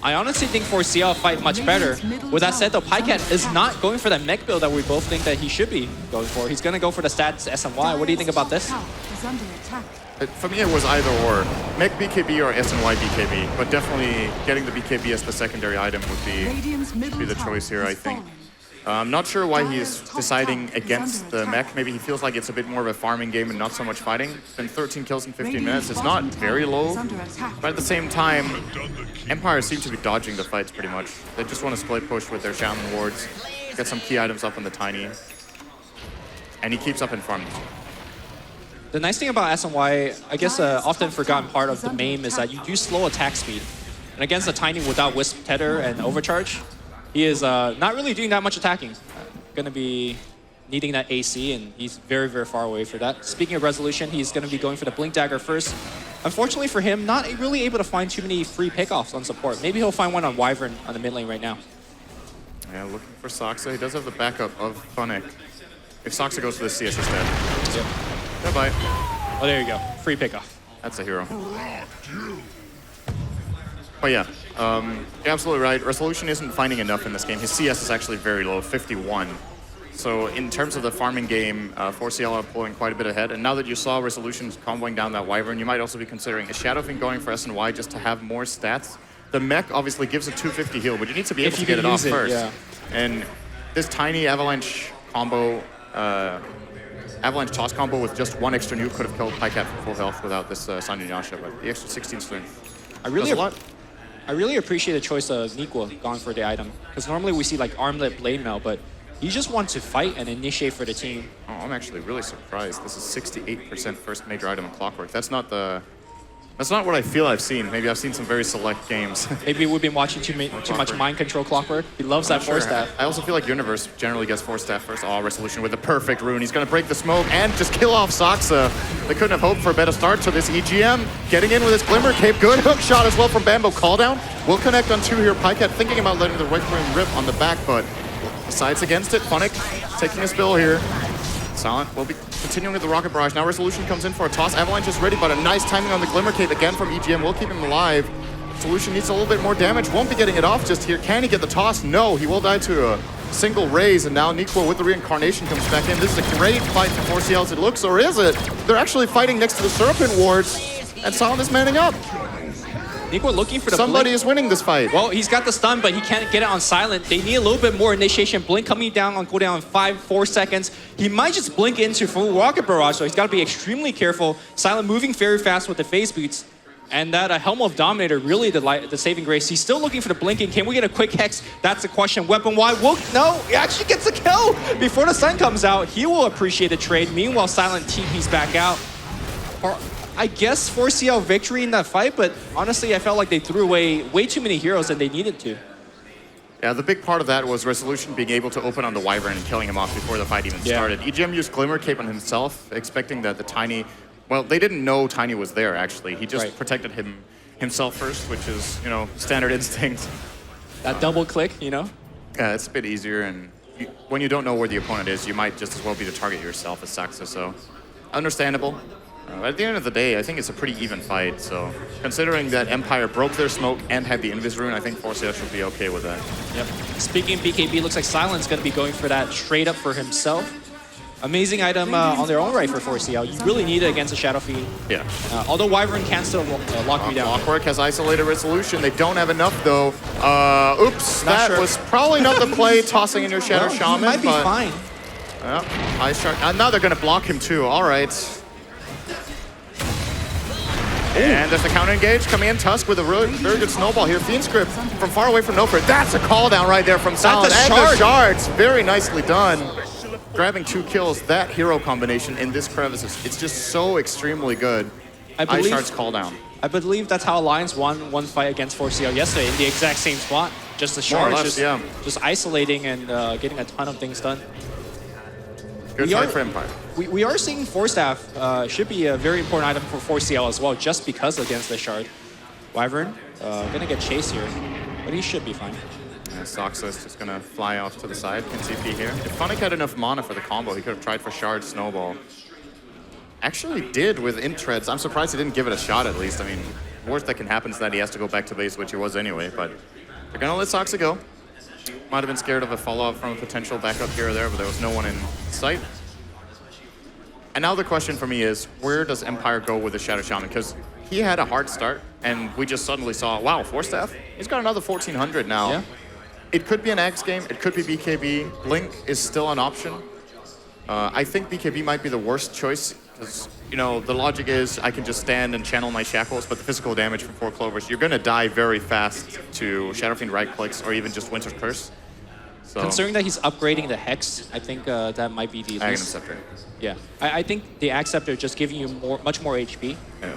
I honestly think 4CL fight much better. With that said, though, Pycat is not going for that mech build that we both think that he should be going for. He's going to go for the stats SNY. What do you think about this? For me, it was either or. Mech BKB or SNY BKB, but definitely getting the BKB as the secondary item would be the choice here, I think. I'm not sure why he's deciding against the mech. Maybe he feels like it's a bit more of a farming game and not so much fighting. It's been 13 kills in 15 minutes. It's not very low, but at the same time, Empire seem to be dodging the fights pretty much. They just want to split push with their Shaman wards, get some key items up on the Tiny, and he keeps up in farm. The nice thing about SNY, I guess often forgotten part of the MAME is that you do slow attack speed. And against the Tiny without Wisp Tether and Overcharge, he is not really doing that much attacking. Going to be needing that AC, and he's very, very far away for that. Speaking of Resolution, he's going to be going for the Blink Dagger first. Unfortunately for him, not really able to find too many free pickoffs on support. Maybe he'll find one on Wyvern on the mid lane right now. Yeah, looking for Saxa. He does have the backup of Funnick. If Saxa goes for the CS instead. Yep. Goodbye. Oh, there you go. Free pickoff. That's a hero. But yeah, you're absolutely right. Resolution isn't finding enough in this game. His CS is actually very low, 51. So in terms of the farming game, 4CL are pulling quite a bit ahead. And now that you saw Resolution's comboing down that Wyvern, you might also be considering a Shadow Fiend going for SNY just to have more stats. The mech obviously gives a 250 heal, but you need to be able to get it off first. Yeah. And this Tiny Avalanche combo Avalanche toss combo with just one extra nuke could have killed Pycat from full health without this Sanjay Yasha, but the extra 16 strength. I really appreciate the choice of Nikwa going for the item, because normally we see like armlet blade mail, but he just wants to fight and initiate for the team. Oh, I'm actually really surprised. This is 68% first major item in Clockwork. That's not what I feel I've seen. Maybe I've seen some very select games. Maybe we've been watching too much mind control Clockwork. He loves that force staff. I also feel like Universe generally gets force staff first. Oh, Resolution with the perfect rune. He's going to break the smoke and just kill off Saxa. They couldn't have hoped for a better start to this EGM. Getting in with his Glimmer Cape. Good hook shot as well from Bambo. Call down. Will connect on 2 here. Pycat thinking about letting the right rune rip on the back, but decides against it. Funnick taking a spill here. Silent will be continuing with the Rocket Barrage. Now Resolution comes in for a toss. Avalanche is ready, but a nice timing on the Glimmer Cape again from EGM will keep him alive. Solution needs a little bit more damage. Won't be getting it off just here. Can he get the toss? No, he will die to a single raise, and now Nikwa with the reincarnation comes back in. This is a great fight for 4CLs, it looks, or is it? They're actually fighting next to the Serpent wards, and Silent is manning up. Nikwa looking for the Somebody blink. is winning this fight. Well, he's got the stun, but he can't get it on Silent. They need a little bit more initiation. Blink coming down on cooldown in 5-4 seconds. He might just blink into full Rocket Barrage, so he's got to be extremely careful. Silent moving very fast with the phase boots. And that Helm of Dominator, really the saving grace. He's still looking for the blinking. Can we get a quick hex? That's the question. Weapon Y will, no, he actually gets a kill before the sun comes out. He will appreciate the trade. Meanwhile, Silent TP's back out. I guess 4CL victory in that fight, but honestly, I felt like they threw away way too many heroes than they needed to. Yeah, the big part of that was Resolution being able to open on the Wyvern and killing him off before the fight even started. EGM used Glimmer Cape on himself, expecting that the Tiny... Well, they didn't know Tiny was there, actually. He just protected himself first, which is, you know, standard instinct. That double click, you know? Yeah, it's a bit easier, and when you don't know where the opponent is, you might just as well be the target yourself as Saxa, so understandable. At the end of the day, I think it's a pretty even fight, so considering that Empire broke their smoke and had the Invis rune, I think 4CL should be okay with that. Yep. Speaking of BKB, looks like Silent's going to be going for that straight up for himself. Amazing item on their own right for 4CL. You really need it against a Shadow Fiend. Yeah. Although Wyvern can still lock me down. Clockwork has isolated Resolution. They don't have enough, though. Oops, that was probably not the play, tossing in your Shadow Shaman. He might be fine. Ice Shark. Now they're going to block him, too. All right. And there's the counter engage coming in. Tusk with a really very good snowball here. Fiend Script from far away from Nofred. That's a call down right there from Silent. That's a and shard. the shards. Very nicely done. Grabbing 2 kills. That hero combination in this crevice, it's just so extremely good. Ice Shards call down. I believe that's how Alliance won one fight against 4CL yesterday in the exact same spot. Just the shards, just isolating and getting a ton of things done. Good fight for Empire. We are seeing Force Staff should be a very important item for 4CL as well, just because against the shard. Wyvern gonna get chased here, but he should be fine. Saxa is just gonna fly off to the side. Can CP here. If Funnick had enough mana for the combo, he could have tried for Shard Snowball. Actually did with Intreads. I'm surprised he didn't give it a shot at least. I mean, worst that can happen is that he has to go back to base, which he was anyway, but they're gonna let Saxa go. Might have been scared of a follow-up from a potential backup here or there, but there was no one in sight. And now the question for me is, where does Empire go with the Shadow Shaman? Because he had a hard start, and we just suddenly saw, wow, Force Staff? He's got another 1400 now. Yeah. It could be an Axe game, it could be BKB. Blink is still an option. I think BKB might be the worst choice, because, you know, the logic is I can just stand and channel my shackles, but the physical damage from 4 Clovers, you're gonna die very fast to Shadow Fiend right clicks or even just Winter's Curse. So, considering that he's upgrading the Hex, I think that might be the Aghanim Scepter. Yeah, I think the Axe Scepter just giving you much more HP. Yeah.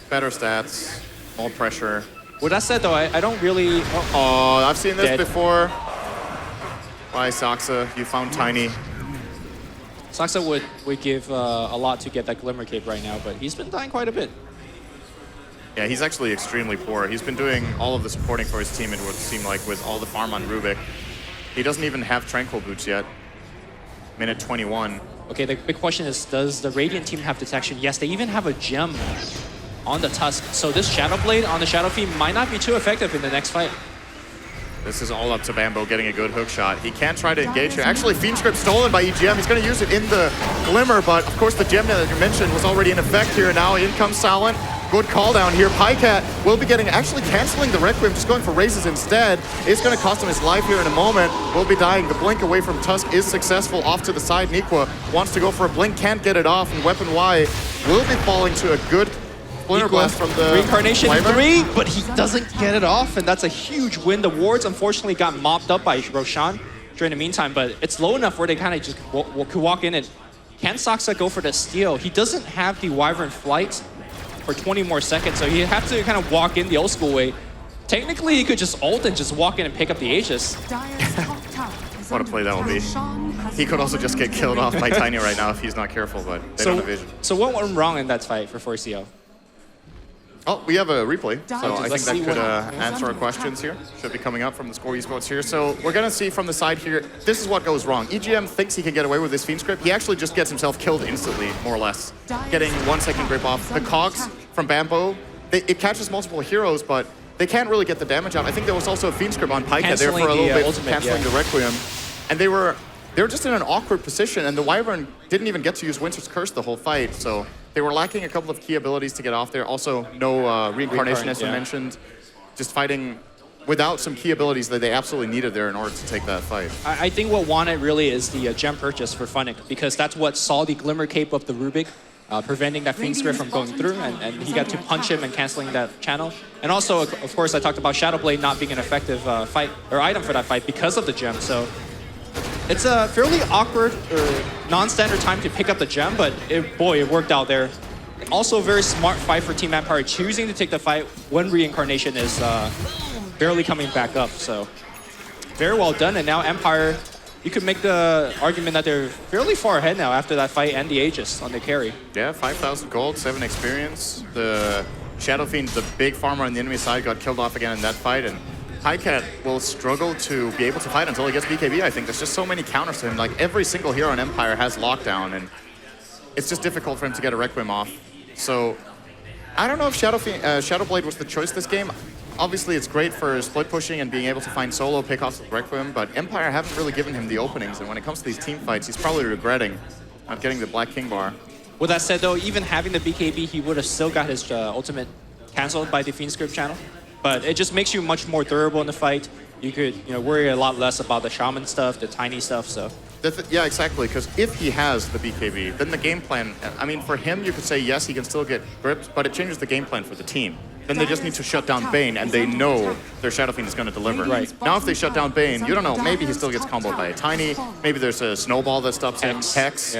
Better stats, more pressure. With that said, though, I don't really... Oh, I've seen this before. Why, Saxa? You found Tiny. Saxa would give a lot to get that Glimmer Cape right now, but he's been dying quite a bit. Yeah, he's actually extremely poor. He's been doing all of the supporting for his team, it would seem like, with all the farm on Rubik. He doesn't even have Tranquil Boots yet. Minute 21. Okay, the big question is, does the Radiant team have detection? Yes, they even have a gem on the Tusk. So this Shadow Blade on the Shadow Fiend might not be too effective in the next fight. This is all up to Bambo getting a good hook shot. He can try to engage here. Actually, Fiend Script stolen by EGM. He's going to use it in the Glimmer, but of course the gem that you mentioned was already in effect here. Now in comes Silent. Good call down here. Pycat will be actually canceling the Requiem, just going for raises instead. It's going to cost him his life here in a moment. Will be dying. The blink away from Tusk is successful. Off to the side, Nikwa wants to go for a blink, can't get it off, and Weapon Y will be falling to a good Splinter Blast from the Reincarnation Wyvern. 3, but he doesn't get it off, and that's a huge win. The wards unfortunately got mopped up by Roshan during the meantime, but it's low enough where they kind of just could walk in. And can Saxa go for the steal? He doesn't have the Wyvern flight for 20 more seconds, so he has to kind of walk in the old school way. Technically, he could just ult and just walk in and pick up the Aegis. What a play that will be. He could also just get killed off by Tiny right now if he's not careful, but they don't have vision. So what went wrong in that fight for 4CL? Oh, we have a replay, so I think Let's that see could what- answer our questions here. Should be coming up from the thescore eSports here. So we're going to see from the side here, this is what goes wrong. EGM thinks he can get away with this Fiend script. He actually just gets himself killed instantly, more or less. Getting 1 second grip off. The cogs from Bambo, it catches multiple heroes, but they can't really get the damage out. I think there was also a Fiend script on Pyke there for a little bit, canceling the Requiem. And they were just in an awkward position, and the Wyvern didn't even get to use Winter's Curse the whole fight, so they were lacking a couple of key abilities to get off there. Also, no reincarnation, as you mentioned. Just fighting without some key abilities that they absolutely needed there in order to take that fight. I think what won it really is the gem purchase for Funnick, because that's what saw the Glimmer Cape of the Rubik, preventing that Fiend Script from going through, and he got to punch him and canceling that channel. And also, of course, I talked about Shadow Blade not being an effective fight or item for that fight because of the gem. So it's a fairly awkward or non-standard time to pick up the gem, but boy, it worked out there. Also a very smart fight for Team Empire, choosing to take the fight when reincarnation is barely coming back up. So very well done. And now Empire, you could make the argument that they're fairly far ahead now after that fight and the Aegis on the carry. Yeah, 5,000 gold, 7 experience. The Shadow Fiend, the big farmer on the enemy side, got killed off again in that fight, and Pycat will struggle to be able to fight until he gets BKB, I think. There's just so many counters to him. Like, every single hero in Empire has lockdown, and it's just difficult for him to get a Requiem off. So, I don't know if Shadow Blade was the choice this game. Obviously, it's great for split pushing and being able to find solo pickoffs with Requiem, but Empire haven't really given him the openings, and when it comes to these team fights, he's probably regretting not getting the Black King bar. With that said, though, even having the BKB, he would have still got his ultimate canceled by the Fiend Script channel. But it just makes you much more durable in the fight. You could, worry a lot less about the Shaman stuff, the Tiny stuff, so. Yeah, exactly, because if he has the BKB, then the game plan, I mean, for him, you could say, yes, he can still get gripped, but it changes the game plan for the team. Then they just need to shut down Bane, and they know their Shadow Fiend is going to deliver. Right. Now, if they shut down Bane, you don't know, maybe he still gets comboed by a Tiny, maybe there's a snowball that stops him, Hex,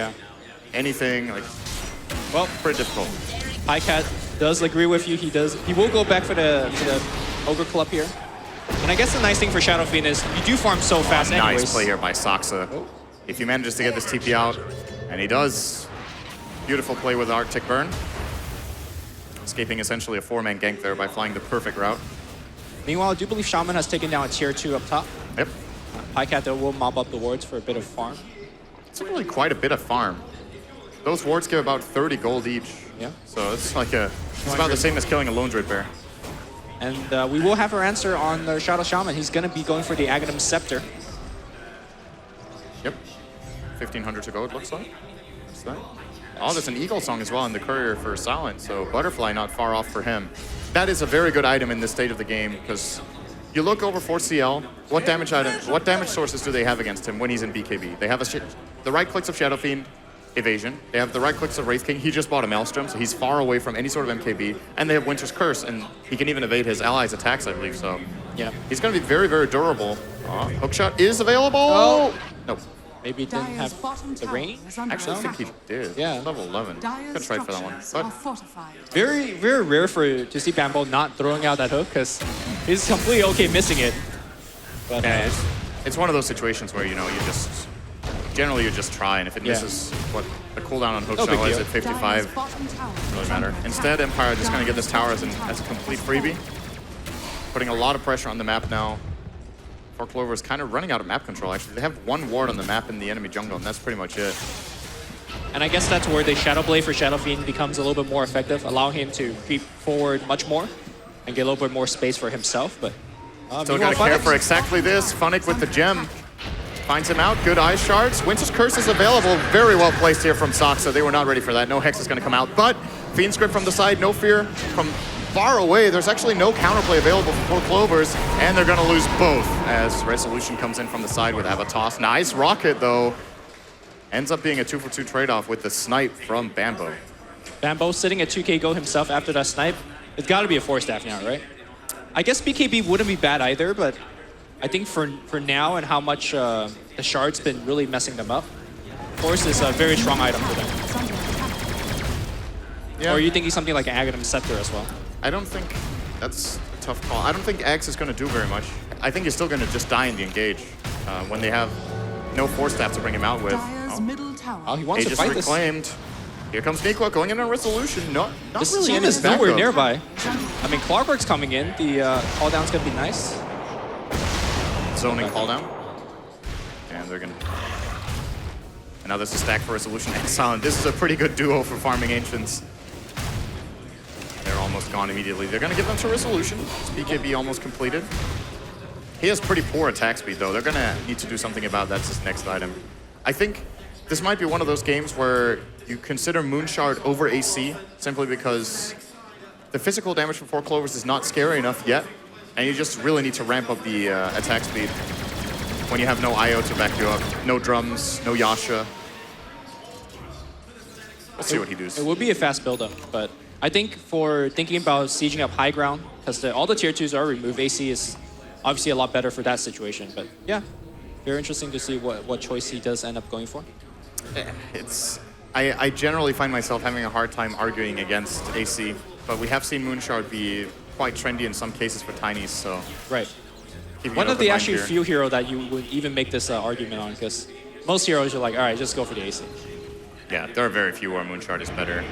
anything, like, well, pretty difficult. Pycat does agree with you. He will go back for the Ogre Club here. And I guess the nice thing for Shadow Fiend is you do farm so fast anyways. Nice play here by Saxa. If he manages to get this TP out, and he does, beautiful play with Arctic Burn. Escaping essentially a 4-man gank there by flying the perfect route. Meanwhile, I do believe Shaman has taken down a tier 2 up top. Yep. Pycat though will mob up the wards for a bit of farm. It's really quite a bit of farm. Those wards give about 30 gold each. Yeah. So it's like it's about the same as killing a Lone Druid Bear. And we will have our answer on the Shadow Shaman. He's going to be going for the Aghanim Scepter. Yep. 1,500 to go, it looks like. What's that? Oh, there's an Eagle Song as well in the Courier for Silent, so Butterfly not far off for him. That is a very good item in this state of the game, because you look over 4CL, what damage sources do they have against him when he's in BKB? They have the right clicks of Shadow Fiend, evasion. They have the right clicks of Wraith King. He just bought a Maelstrom, so he's far away from any sort of MKB. And they have Winter's Curse, and he can even evade his allies' attacks, I believe, so. Yeah. He's going to be very, very durable. Hookshot is available! Oh. Nope. Maybe it didn't have the range? Actually, I think he did. Yeah. Level 11. Good try for that one. But very, very rare to see Bambo not throwing out that hook, because he's completely okay missing it. But, yeah, it's one of those situations where, generally you just try, and if it misses what the cooldown on hookshot is at 55, doesn't really matter. Instead, Empire just going to get this tower as a complete freebie. Putting a lot of pressure on the map now. Clover is kind of running out of map control, actually. They have one ward on the map in the enemy jungle, and that's pretty much it. And I guess that's where the Shadow Blade for Shadow Fiend becomes a little bit more effective, allowing him to creep forward much more and get a little bit more space for himself. But still got to care for exactly this. Funnick with the gem. Finds him out. Good Ice Shards. Winter's Curse is available. Very well placed here from Saxa. They were not ready for that. No Hex is going to come out, but Fiendscript from the side, no fear from far away. There's actually no counterplay available for Clovers, and they're gonna lose both as Resolution comes in from the side with have a toss. Nice rocket though. Ends up being a 2-for-2 trade-off with the snipe from Bambo. Bambo sitting at 2K gold himself after that snipe. It's got to be a 4-staff now, right? I guess BKB wouldn't be bad either, but I think for now and how much the shard's been really messing them up, Force is a very strong item for them. Yeah. Or are you thinking something like an Aghanim Scepter as well? I don't think that's a tough call. I don't think Axe is going to do very much. I think he's still going to just die in the engage when they have no 4-staff to bring him out with. Oh, he wants to fight this. Reclaimed. Here comes Nikwa going in on Resolution. Not This really team in is his nowhere backup. nearby. I mean, Clockwork's coming in. The call down's going to be nice. Zoning call down. And they're going to... And now there's a stack for Resolution and Silent. This is a pretty good duo for farming Ancients. They're almost gone immediately. They're going to give them to Resolution. BKB almost completed. He has pretty poor attack speed, though. They're going to need to do something about that. That's his next item. I think this might be one of those games where you consider Moonshard over AC simply because the physical damage from 4 Clovers is not scary enough yet, and you just really need to ramp up the attack speed when you have no IO to back you up, no drums, no Yasha. We'll see what he does. It would be a fast build-up, but I think for thinking about sieging up high ground, because all the tier 2s are removed, AC is obviously a lot better for that situation. But yeah, very interesting to see what choice he does end up going for. I generally find myself having a hard time arguing against AC, but we have seen Moonshard be quite trendy in some cases for Tinies, so... Right. keeping One an of the open mind actually here. few heroes that you would even make this argument on, because most heroes are like, all right, just go for the AC. Yeah, there are very few where Moonshard is better.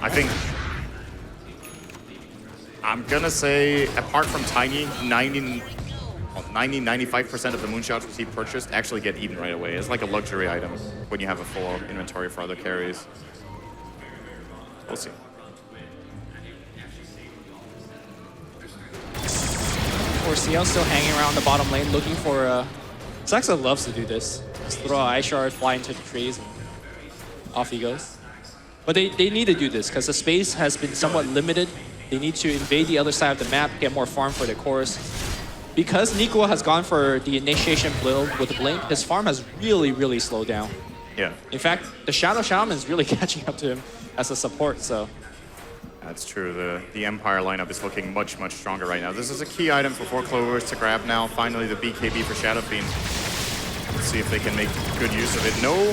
I think... I'm gonna say, apart from Tiny, 90-95% of the Moonshots we see purchased actually get eaten right away. It's like a luxury item when you have a full inventory for other carries. We'll see. Forciel still hanging around the bottom lane looking for... Saxa loves to do this. Just throw an Ice Shard, fly into the trees, and off he goes. But they need to do this because the space has been somewhat limited. They need to invade the other side of the map, get more farm for the chorus. Because Nikwa has gone for the initiation build with the Blink, his farm has really, really slowed down. Yeah. In fact, the Shadow Shaman is really catching up to him as a support, so... That's true. The Empire lineup is looking much, much stronger right now. This is a key item for 4 Clovers to grab now. Finally, the BKB for Shadow Fiend. Let's see if they can make good use of it. No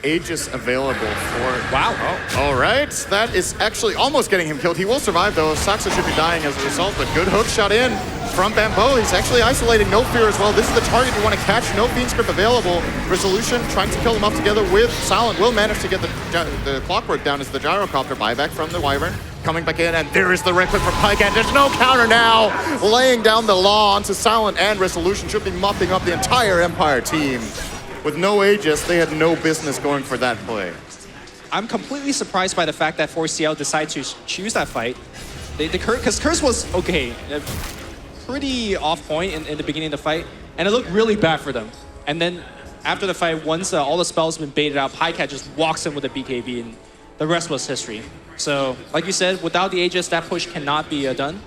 Aegis available for... Wow. Oh, all right. That is actually almost getting him killed. He will survive, though. Saxa should be dying as a result, but good hook shot in from Bambo. He's actually isolating No Fear as well. This is the target you want to catch. No Fiendscript available. Resolution trying to kill him off together with Silent. Will manage to get the Clockwork down as the Gyrocopter buyback from the Wyvern. Coming back in, and there is the red clip from Pike, and there's no counter now. Laying down the law onto Silent and Resolution. Should be mopping up the entire Empire team. With no Aegis, they had no business going for that play. I'm completely surprised by the fact that 4CL decided to choose that fight. Because Curse was okay, pretty off point in the beginning of the fight, and it looked really bad for them. And then after the fight, once all the spells have been baited out, Pycat just walks in with a BKB, and the rest was history. So, like you said, without the Aegis, that push cannot be done.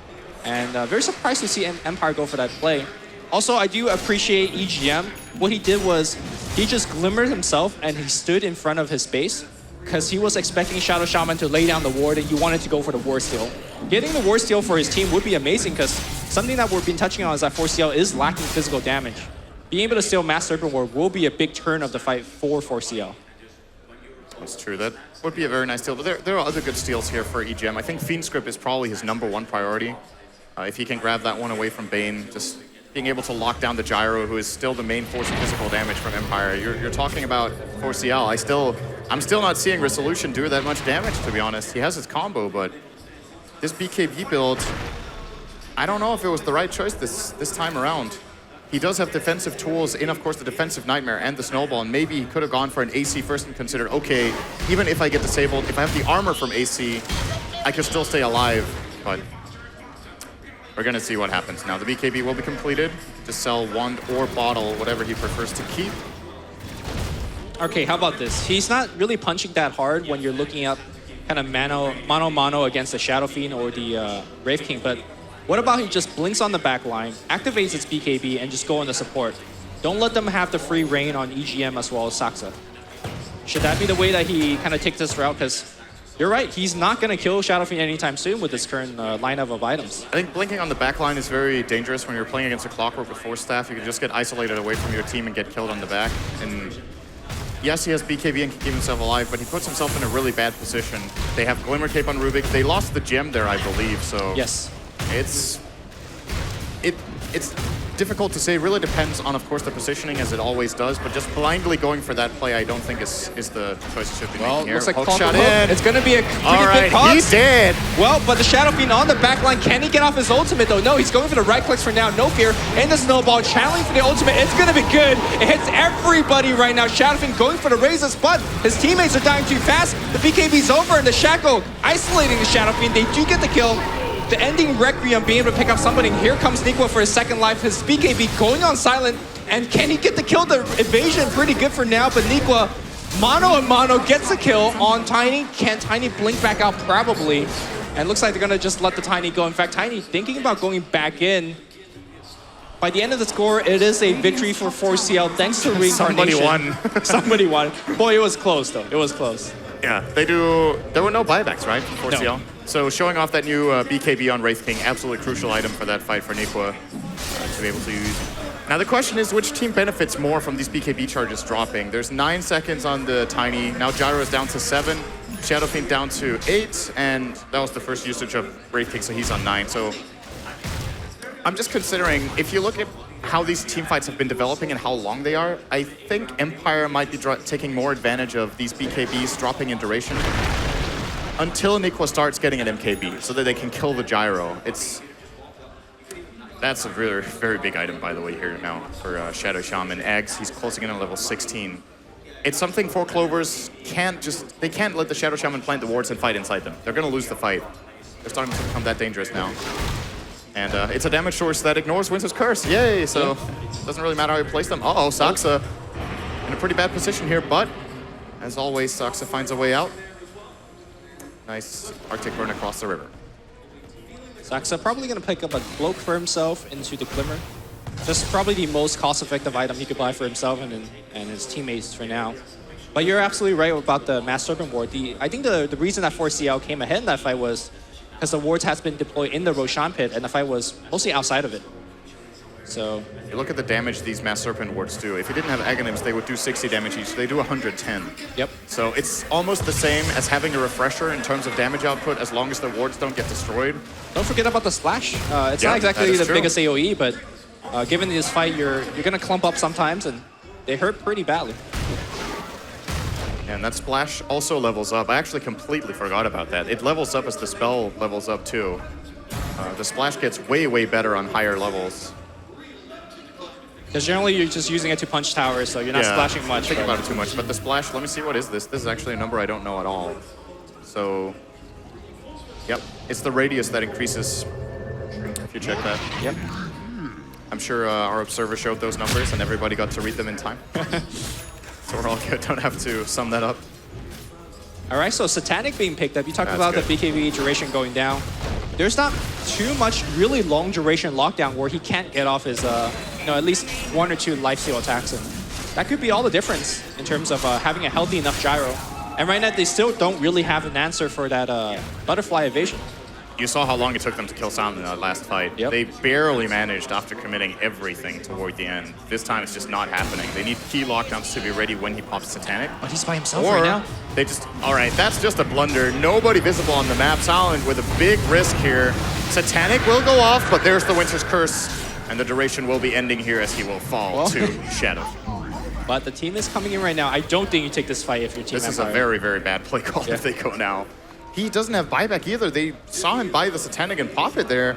And very surprised to see Empire go for that play. Also, I do appreciate EGM. What he did was, he just glimmered himself and he stood in front of his base because he was expecting Shadow Shaman to lay down the ward and he wanted to go for the ward steal. Getting the ward steal for his team would be amazing because something that we've been touching on is that 4CL is lacking physical damage. Being able to steal Mass Serpent Ward will be a big turn of the fight for 4CL. That's true. That would be a very nice steal. But there are other good steals here for EGM. I think Fiendscript is probably his #1 priority. If he can grab that one away from Bane, just being able to lock down the Gyro, who is still the main force of physical damage from Empire. You're talking about 4CL. I'm still not seeing Resolution do that much damage, to be honest. He has his combo, but this BKB build, I don't know if it was the right choice this time around. He does have defensive tools in, of course, the defensive Nightmare and the Snowball, and maybe he could have gone for an AC first and considered, okay, even if I get disabled, if I have the armor from AC, I can still stay alive, but we're gonna see what happens now. The BKB will be completed. Just sell wand or bottle, whatever he prefers to keep. Okay, how about this? He's not really punching that hard when you're looking up kind of mano against the Shadow Fiend or the Wraith King, but what about he just blinks on the back line, activates its BKB, and just go on the support? Don't let them have the free reign on EGM as well as Saxa. Should that be the way that he kind of takes this route? Because you're right, he's not going to kill Shadow Fiend anytime soon with this current lineup of items. I think blinking on the back line is very dangerous when you're playing against a Clockwork with Force Staff. You can just get isolated away from your team and get killed on the back. And yes, he has BKB and can keep himself alive, but he puts himself in a really bad position. They have Glimmer Cape on Rubik. They lost the gem there, I believe, so... Yes. It's difficult to say. It really depends on, of course, the positioning, as it always does, but just blindly going for that play, I don't think is the choice he should be making here. Looks like Hulk Clockwork shot Hook. in. It's going to be a pretty big He cost. did. Well, but the Shadow Fiend on the back line, can he get off his ultimate though? No, he's going for the right clicks for now. No fear. And the snowball channeling for the ultimate. It's going to be good. It hits everybody right now. Shadow Fiend going for the raises, but his teammates are dying too fast. The BKB's over and the Shaco isolating the Shadow Fiend. They do get the kill. The ending Requiem being able to pick up somebody. Here comes Nikwa for his second life. His BKB going on silent. And can he get the kill? The evasion pretty good for now, but Nikwa mano and mano gets the kill on Tiny. Can Tiny blink back out? Probably. And looks like they're gonna just let the Tiny go. In fact, Tiny thinking about going back in. By the end of the score, it is a victory for 4CL thanks to Reincarnation. Somebody won. Somebody won. Boy, it was close though. It was close. Yeah, there were no buybacks, right, for 4CL? No. So showing off that new BKB on Wraith King, absolutely crucial item for that fight for Nikwa to be able to use. Now the question is, which team benefits more from these BKB charges dropping? There's 9 seconds on the Tiny. Now Gyro is down to 7. Shadow Fiend down to 8. And that was the first usage of Wraith King, so he's on 9. So I'm just considering, if you look at how these team fights have been developing and how long they are, I think Empire might be taking more advantage of these BKBs dropping in duration until Nikwa starts getting an MKB so that they can kill the Gyro. That's a really, very big item, by the way, here now for Shadow Shaman. Eggs, he's closing in on level 16. It's something 4 Clovers they can't let the Shadow Shaman plant the wards and fight inside them. They're gonna lose the fight. They're starting to become that dangerous now. And it's a damage source that ignores Winter's Curse. Yay! So it doesn't really matter how you place them. Uh-oh, Saxa in a pretty bad position here, but as always, Saxa finds a way out. Nice Arctic Burn across the river. Saxa probably going to pick up a Cloak for himself into the Glimmer. Just probably the most cost-effective item he could buy for himself and his teammates for now. But you're absolutely right about the Mass Serpent Ward. I think the reason that 4CL came ahead in that fight was because the wards has been deployed in the Roshan pit, and the fight was mostly outside of it. So you look at the damage these Mass Serpent wards do. If you didn't have Aghanims, they would do 60 damage each. They do 110. Yep. So it's almost the same as having a refresher in terms of damage output, as long as the wards don't get destroyed. Don't forget about the splash. It's not exactly the biggest AoE, but given this fight, you're gonna clump up sometimes, and they hurt pretty badly. And that splash also levels up. I actually completely forgot about that. It levels up as the spell levels up too. The splash gets way, way better on higher levels. Because generally you're just using it to punch towers, so you're not splashing much. Think about it too much. But the splash, let me see, what is this? This is actually a number I don't know at all. So, yep, it's the radius that increases, if you check that. Yep. I'm sure our observer showed those numbers and everybody got to read them in time. So we're all good, don't have to sum that up. All right, so Satanic being picked up. You talked That's about good. the BKB duration going down. There's not too much really long duration lockdown where he can't get off his, at least 1 or 2 lifesteal attacks. And that could be all the difference in terms of having a healthy enough gyro. And right now, they still don't really have an answer for that butterfly evasion. You saw how long it took them to kill Sound in that last fight. Yep. They barely managed after committing everything toward the end. This time it's just not happening. They need key lockdowns to be ready when he pops Satanic. But he's by himself Or right now. they just, all right, that's just a blunder. Nobody visible on the map. Silent with a big risk here. Satanic will go off, but there's the Winter's Curse. And the duration will be ending here as he will fall to Shadow. But the team is coming in right now. I don't think you take this fight if your team This is Empire. a very, very bad play call if they go now. He doesn't have buyback either. They saw him buy the Satanic and pop it there.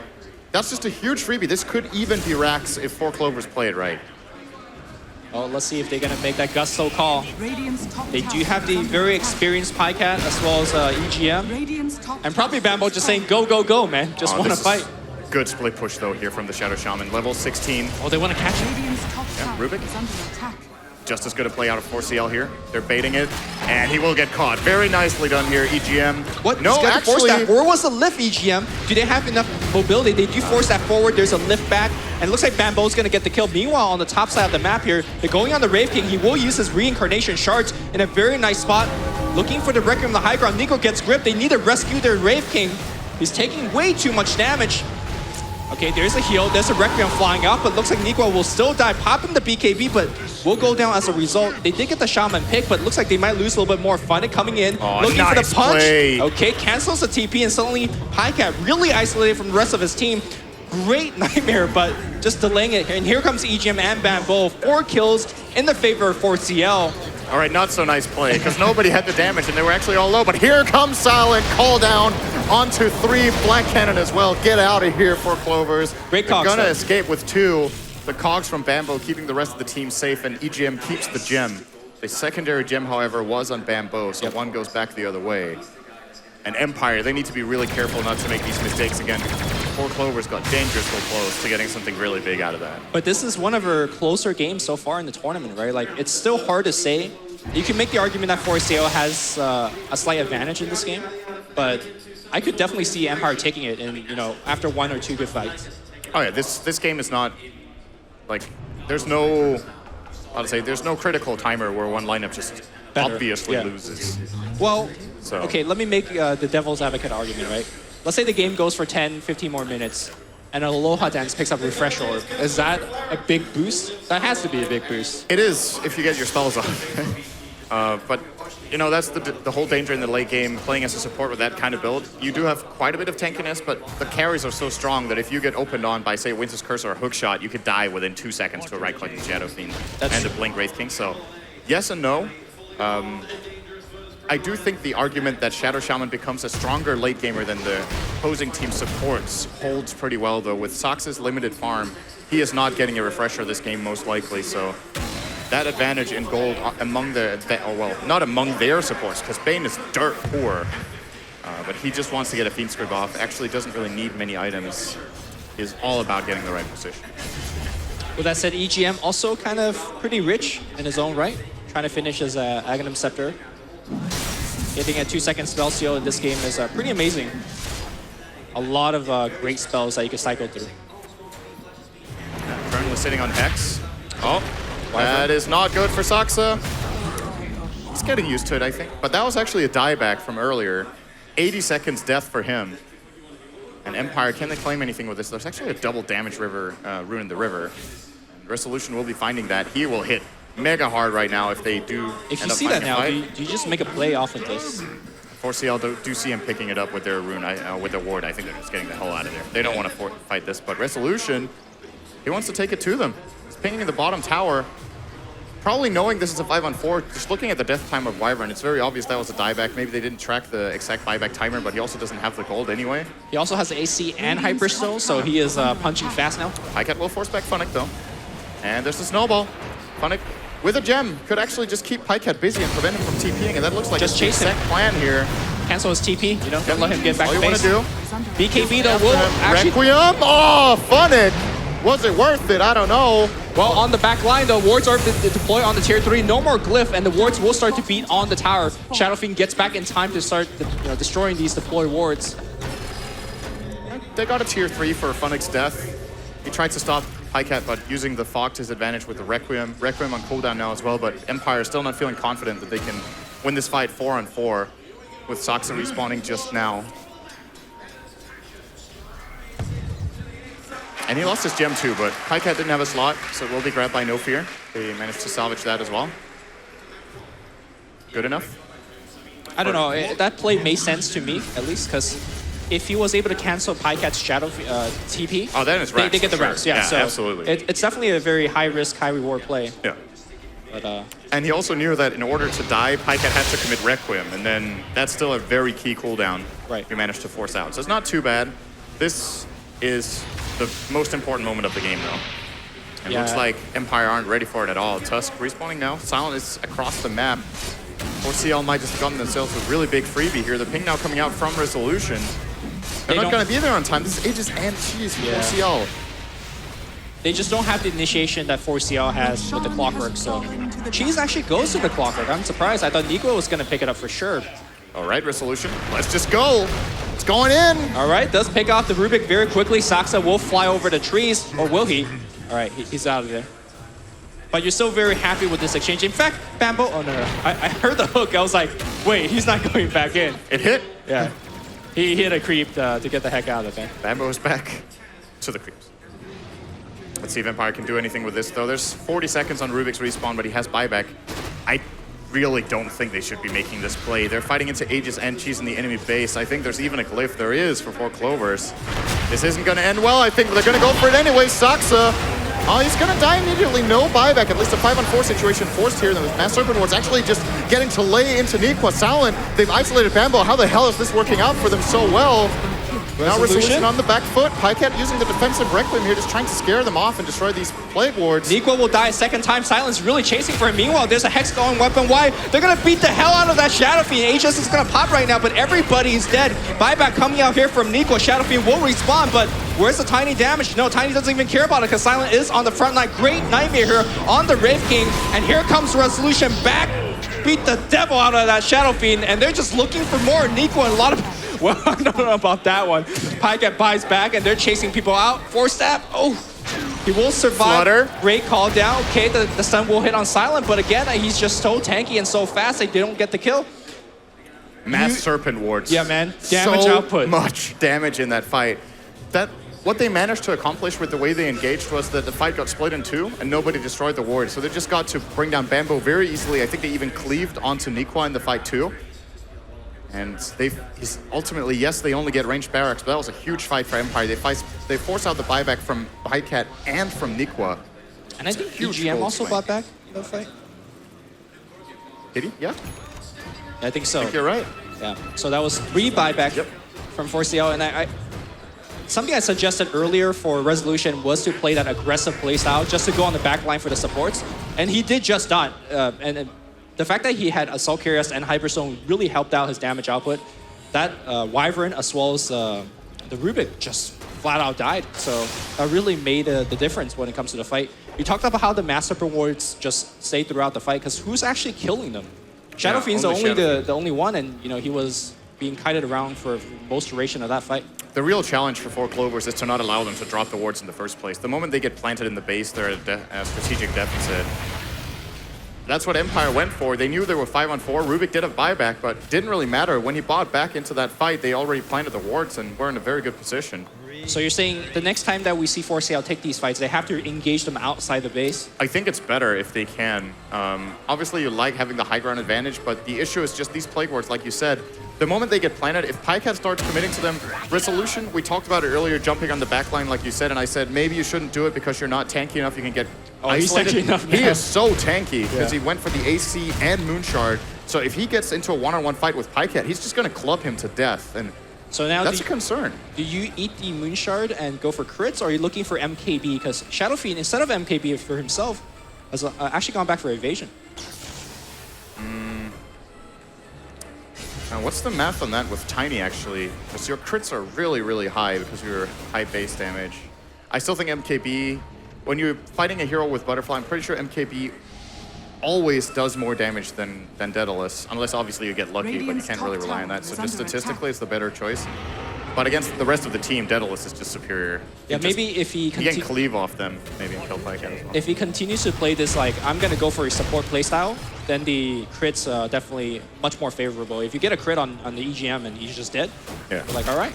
That's just a huge freebie. This could even be Rax if 4 Clovers play it right. Oh, let's see if they're going to make that gusto call. Radiant's top They tower do have the is under very attack. experienced Pycat as well as EGM. Radiant's top And probably tower Bambo is just saying, go, go, go, man. Just want to this is fight. Good split push though here from the Shadow Shaman. Level 16. Oh, they want to catch him? Radiant's top tower Rubik. is under attack. Just as good a play out of 4CL here. They're baiting it. And he will get caught. Very nicely done here, EGM. What? No, He's got to force actually, that. Where was the lift, EGM? Do they have enough mobility? They do force that forward. There's a lift back. And it looks like Bambo's going to get the kill. Meanwhile, on the top side of the map here, they're going on the Rave King. He will use his reincarnation shards in a very nice spot. Looking for the Requiem on the high ground. Nico gets gripped. They need to rescue their Rave King. He's taking way too much damage. Okay, there's a heal. There's a Requiem flying out, but looks like Nico will still die. Popping the BKB, but will go down as a result. They did get the Shaman pick, but looks like they might lose a little bit more. Funnick coming in, looking for the punch. Play. Okay, cancels the TP, and suddenly Pycat really isolated from the rest of his team. Great nightmare, but just delaying it. And here comes EGM and Bambo. 4 kills in the favor of 4CL. All right, not so nice play, because nobody had the damage, and they were actually all low. But here comes Silent, call down onto 3, Black Cannon as well. Get out of here for Clovers. Great They're cogs, gonna though. escape with 2. The cogs from Bambo keeping the rest of the team safe, and EGM keeps the gem. The secondary gem, however, was on Bambo, so one goes back the other way. And Empire, they need to be really careful not to make these mistakes again. 4 Clovers got dangerously close to getting something really big out of that. But this is one of our closer games so far in the tournament, right? Like, it's still hard to say. You can make the argument that 4CL has a slight advantage in this game, but I could definitely see Empire taking it in, you know, after 1 or 2 good fights. Oh yeah, this game is not, like, there's no, there's no critical timer where one lineup just obviously loses. Well, So. okay, let me make the devil's advocate argument, right? Let's say the game goes for 10, 15 more minutes, and Aloha Dance picks up Refresh Orb. Is that a big boost? That has to be a big boost. It is if you get your spells off. But, you know, that's the whole danger in the late game, playing as a support with that kind of build. You do have quite a bit of tankiness, but the carries are so strong that if you get opened on by, say, Winter's Curse or a hook shot, you could die within 2 seconds to a right-clicking Shadow Fiend and a Blink Wraith King. So, yes and no. I do think the argument that Shadow Shaman becomes a stronger late gamer than the opposing team supports holds pretty well, though. With Saxa's limited farm, he is not getting a refresher this game, most likely, so that advantage in gold among not among their supports, because Bane is dirt poor, but he just wants to get a Fiend Scrib off, actually doesn't really need many items, is all about getting the right position. With that said, EGM also kind of pretty rich in his own right, trying to finish his Aghanim Scepter. Getting a 2-second spell seal in this game is pretty amazing. A lot of great spells that you can cycle through. Currently sitting on Hex. Oh, that is not good for Saxa. He's getting used to it, I think. But that was actually a dieback from earlier. 80 seconds death for him. And Empire, can they claim anything with this? There's actually a double damage river, rune in the river. And Resolution will be finding that. He will hit mega hard right now if they do. If you see that now, do you just make a play off of this? 4CL do see him picking it up with their rune, with their ward. I think they're just getting the hell out of there. They don't want to fight this, but Resolution, he wants to take it to them. He's pinging in the bottom tower. Probably knowing this is a 5-on-4, just looking at the death time of Wyvern, it's very obvious that was a dieback. Maybe they didn't track the exact buyback timer, but he also doesn't have the gold anyway. He also has AC and Hyperstone, so he is punching fast now. Pycat will force back Funnick though. And there's the snowball. Funnick with a gem could actually just keep Pycat busy and prevent him from TPing, and that looks like just a chase him. plan here. Cancel his TP, you know, don't let him get back All to you want base. to do. BKB though will actually... Requiem! Oh, Funnick! Was it worth it? I don't know. Well, on the back line, the wards are deployed on the tier 3. No more glyph, and the wards will start to beat on the tower. Shadow Fiend gets back in time to start destroying these deployed wards. They got a tier 3 for Funnick's death. He tried to stop Pycat, but using the fog to his advantage with the Requiem. Requiem on cooldown now as well, but Empire still not feeling confident that they can win this fight 4-on-4 with Saxa respawning just now. And he lost his gem too, but Pycat didn't have a slot, so it will be grabbed by No Fear. They managed to salvage that as well. Good enough? I don't know, that play made sense to me, at least, because if he was able to cancel Pycat's Shadow TP, then it's Rex, they get the sure. Rex. Yeah, so absolutely. It's definitely a very high-risk, high-reward play. Yeah. But, and he also knew that in order to die, Pycat had to commit Requiem, and then that's still a very key cooldown he managed to force out. So it's not too bad. This is the most important moment of the game, though. And looks like Empire aren't ready for it at all. Tusk respawning now. Silent is across the map. 4CL might just have gotten themselves a really big freebie here. The ping now coming out from Resolution. They're not going to be there on time. This is Aegis and Cheese for 4CL. They just don't have the initiation that 4CL has with the Clockwork. So Cheese actually goes to the Clockwork. I'm surprised. I thought Nico was going to pick it up for sure. All right, Resolution. Let's just go. It's going in. All right, does pick off the Rubik very quickly. Saxa will fly over the trees, or will he? All right, he's out of there. But you're still very happy with this exchange. In fact, Bambo, oh no, I heard the hook. I was like, wait, he's not going back in. It hit? Yeah. He hit a creep to get the heck out of there. Bambo is back to the creeps. Let's see if Empire can do anything with this, though. There's 40 seconds on Rubik's respawn, but he has buyback. I really don't think they should be making this play. They're fighting into Aegis and Cheese in the enemy base. I think there's even a glyph. There is for 4 Clovers. This isn't going to end well. I think they're going to go for it anyway. Saxa. Oh, he's going to die immediately. No buyback. At least a 5-on-4 situation forced here. The Mass Serpent Ward's actually just getting to lay into Niqua. Silent. They've isolated Bambo. How the hell is this working out for them so well? Now Resolution on the back foot. Pycat using the defensive Requiem here, just trying to scare them off and destroy these Plague Wards. Niqua will die a second time. Silence really chasing for him. Meanwhile, there's a Hex going Weapon Y. They're going to beat the hell out of that Shadow Fiend. Aegis is going to pop right now, but everybody is dead. Buyback coming out here from Niqua. Shadow Fiend will respawn, but where's the Tiny damage? No, Tiny doesn't even care about it because Silent is on the front line. Great Nightmare here on the Wraith King, and here comes Resolution back. Beat the devil out of that Shadow Fiend, and they're just looking for more. Niqua and a lot of... Well, I don't know about that one. Pycat buys back, and they're chasing people out. 4-stab. Oh, he will survive. Flutter. Great call down. Okay, the stun will hit on Silent, but again, he's just so tanky and so fast, they don't get the kill. Mass Serpent Wards. Yeah, man. Damage so output. Much damage in that fight. What they managed to accomplish with the way they engaged was that the fight got split in 2 and nobody destroyed the ward. So they just got to bring down Bambo very easily. I think they even cleaved onto Niqua in the fight too. And ultimately, yes, they only get ranged barracks, but that was a huge fight for Empire. They force out the buyback from Pycat and from Niqua. And I think EGM also bought back that fight. Did he? Yeah. I think so. I think you're right. Yeah. So that was 3 buyback from 4CL, and something I suggested earlier for Resolution was to play that aggressive playstyle, just to go on the back line for the supports, and he did just that. And the fact that he had Assault Curious and Hyperstone really helped out his damage output. That Wyvern as well as the Rubik just flat out died. So that really made the difference when it comes to the fight. You talked about how the Mass Serpent Wards just stayed throughout the fight, because who's actually killing them? Shadow Fiend's the only one, and he was being kited around for most duration of that fight. The real challenge for 4 Clovers is to not allow them to drop the wards in the first place. The moment they get planted in the base, they're at a strategic deficit. That's what Empire went for. They knew they were 5-on-4. Rubik did have buyback, but didn't really matter. When he bought back into that fight, they already planted the wards and were in a very good position. So you're saying the next time that we see 4CL take these fights, they have to engage them outside the base? I think it's better if they can. Obviously, you like having the high ground advantage, but the issue is just these Plague Wards, like you said. The moment they get planted, if Pycat starts committing to them, Resolution, we talked about it earlier, jumping on the back line like you said, and I said maybe you shouldn't do it because you're not tanky enough, you can get isolated. He's tanky enough now. He is so tanky because he went for the AC and Moonshard. So if he gets into a one-on-one fight with Pycat, he's just going to club him to death. And so now that's a concern. Do you eat the Moonshard and go for crits, or are you looking for MKB? Because Shadow Fiend, instead of MKB for himself, has actually gone back for evasion. Now, what's the math on that with Tiny, actually? Because your crits are really, really high because of your high base damage. I still think MKB, when you're fighting a hero with Butterfly, I'm pretty sure MKB always does more damage than Daedalus, unless obviously you get lucky, but you can't really rely on that. So just statistically, it's the better choice. But against the rest of the team, Daedalus is just superior. Yeah, maybe if he can cleave off them, maybe and kill Pycat as well. If he continues to play this, like, I'm going to go for a support playstyle, then the crit's definitely much more favorable. If you get a crit on the EGM and he's just dead, you're like, all right.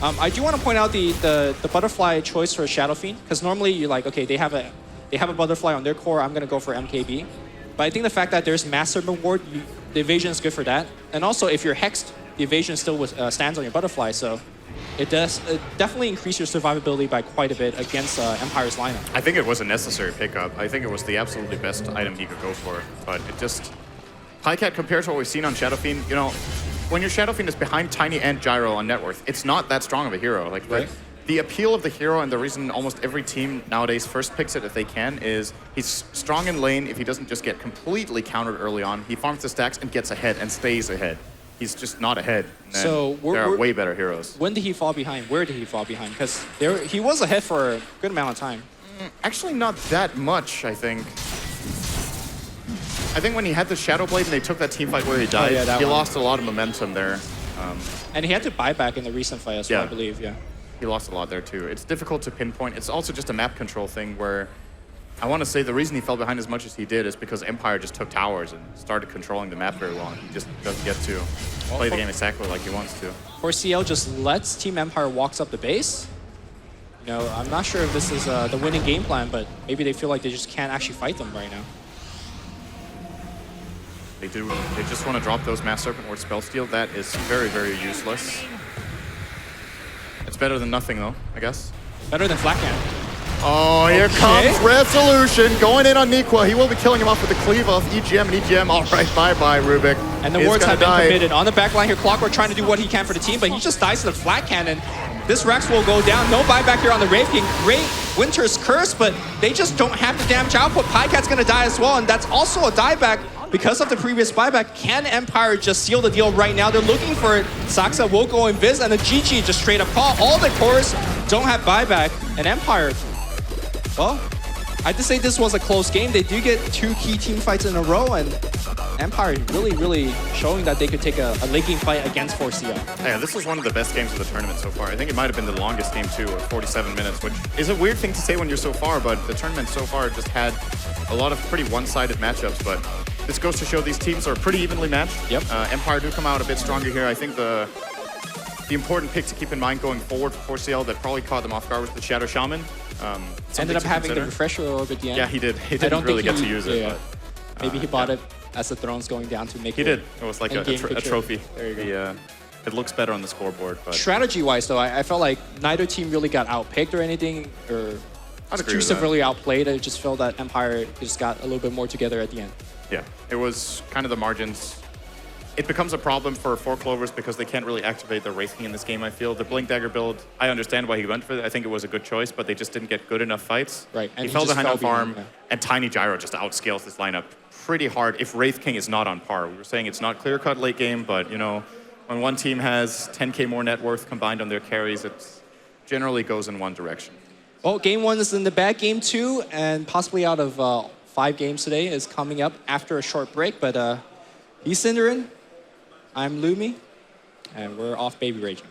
I do want to point out the butterfly choice for Shadow Fiend, because normally you're like, okay, they have a butterfly on their core, I'm going to go for MKB. But I think the fact that there's Mass Serpent Ward, the evasion is good for that. And also, if you're hexed, the evasion still stands on your butterfly, so it definitely increase your survivability by quite a bit against Empire's lineup. I think it was a necessary pickup. I think it was the absolutely best item he could go for, but it just... Pycat, compared to what we've seen on Shadow Fiend, when your Shadow Fiend is behind Tiny and Gyro on net worth, it's not that strong of a hero. Like, the appeal of the hero and the reason almost every team nowadays first picks it if they can is he's strong in lane. If he doesn't just get completely countered early on, he farms the stacks and gets ahead and stays ahead. He's just not ahead. So there are way better heroes. When did he fall behind? Where did he fall behind? Because he was ahead for a good amount of time. Actually, not that much, I think. I think when he had the Shadow Blade and they took that team fight where he died, yeah, that he one. lost a lot of momentum there. And he had to buy back in the recent fight as well, I believe, yeah. He lost a lot there too. It's difficult to pinpoint. It's also just a map control thing where I want to say the reason he fell behind as much as he did is because Empire just took towers and started controlling the map very well. He just doesn't get to play the game exactly like he wants to. Or CL just lets Team Empire walks up the base. You know, I'm not sure if this is the winning game plan, but maybe they feel like they just can't actually fight them right now. They do. They just want to drop those Mass Serpent or Spell Steal. That is very, very useless. It's better than nothing, though, I guess. Better than Flat Cannon. Oh, here comes Resolution going in on Nikwa. He will be killing him off with the cleave off EGM and EGM. All right, bye-bye, Rubik. And the wards have been committed. On the back line here, Clockwork trying to do what he can for the team, but he just dies to the Flat Cannon. This Rex will go down. No buyback here on the Wraith King. Great Winter's Curse, but they just don't have the damage output. Pycat's going to die as well, and that's also a dieback because of the previous buyback. Can Empire just seal the deal right now? They're looking for it. Saxa will go invis, and the GG just straight up call. All the cores don't have buyback, and Empire, well, I have to say this was a close game. They do get 2 key team fights in a row, and Empire really, really showing that they could take a linking fight against 4CL. Yeah, this was one of the best games of the tournament so far. I think it might have been the longest game too, 47 minutes, which is a weird thing to say when you're so far, but the tournament so far just had a lot of pretty one-sided matchups, but this goes to show these teams are pretty evenly matched. Yep. Empire do come out a bit stronger here. I think the important pick to keep in mind going forward for 4CL that probably caught them off guard was the Shadow Shaman. Ended up having the refresher orb at the end. Yeah, he did. He didn't really get to use it. Yeah. But, maybe he bought it as the throne's going down to make it. He did. It was like a trophy. There you go. It looks better on the scoreboard. But strategy-wise, though, I felt like neither team really got outpicked or anything, or too severely outplayed. I just felt that Empire just got a little bit more together at the end. Yeah, it was kind of the margins. It becomes a problem for 4 Clovers because they can't really activate the Wraith King in this game, I feel. The Blink Dagger build, I understand why he went for it. I think it was a good choice, but they just didn't get good enough fights. Right. And he fell behind on farm, and Tiny Gyro just outscales this lineup pretty hard if Wraith King is not on par. We were saying it's not clear-cut late game, but, you know, when one team has 10K more net worth combined on their carries, it generally goes in one direction. Well, game 1 is in the bag. Game 2, and possibly out of 5 games today, is coming up after a short break, but he's Cinderin. I'm Lumi, and we're off Baby Raging.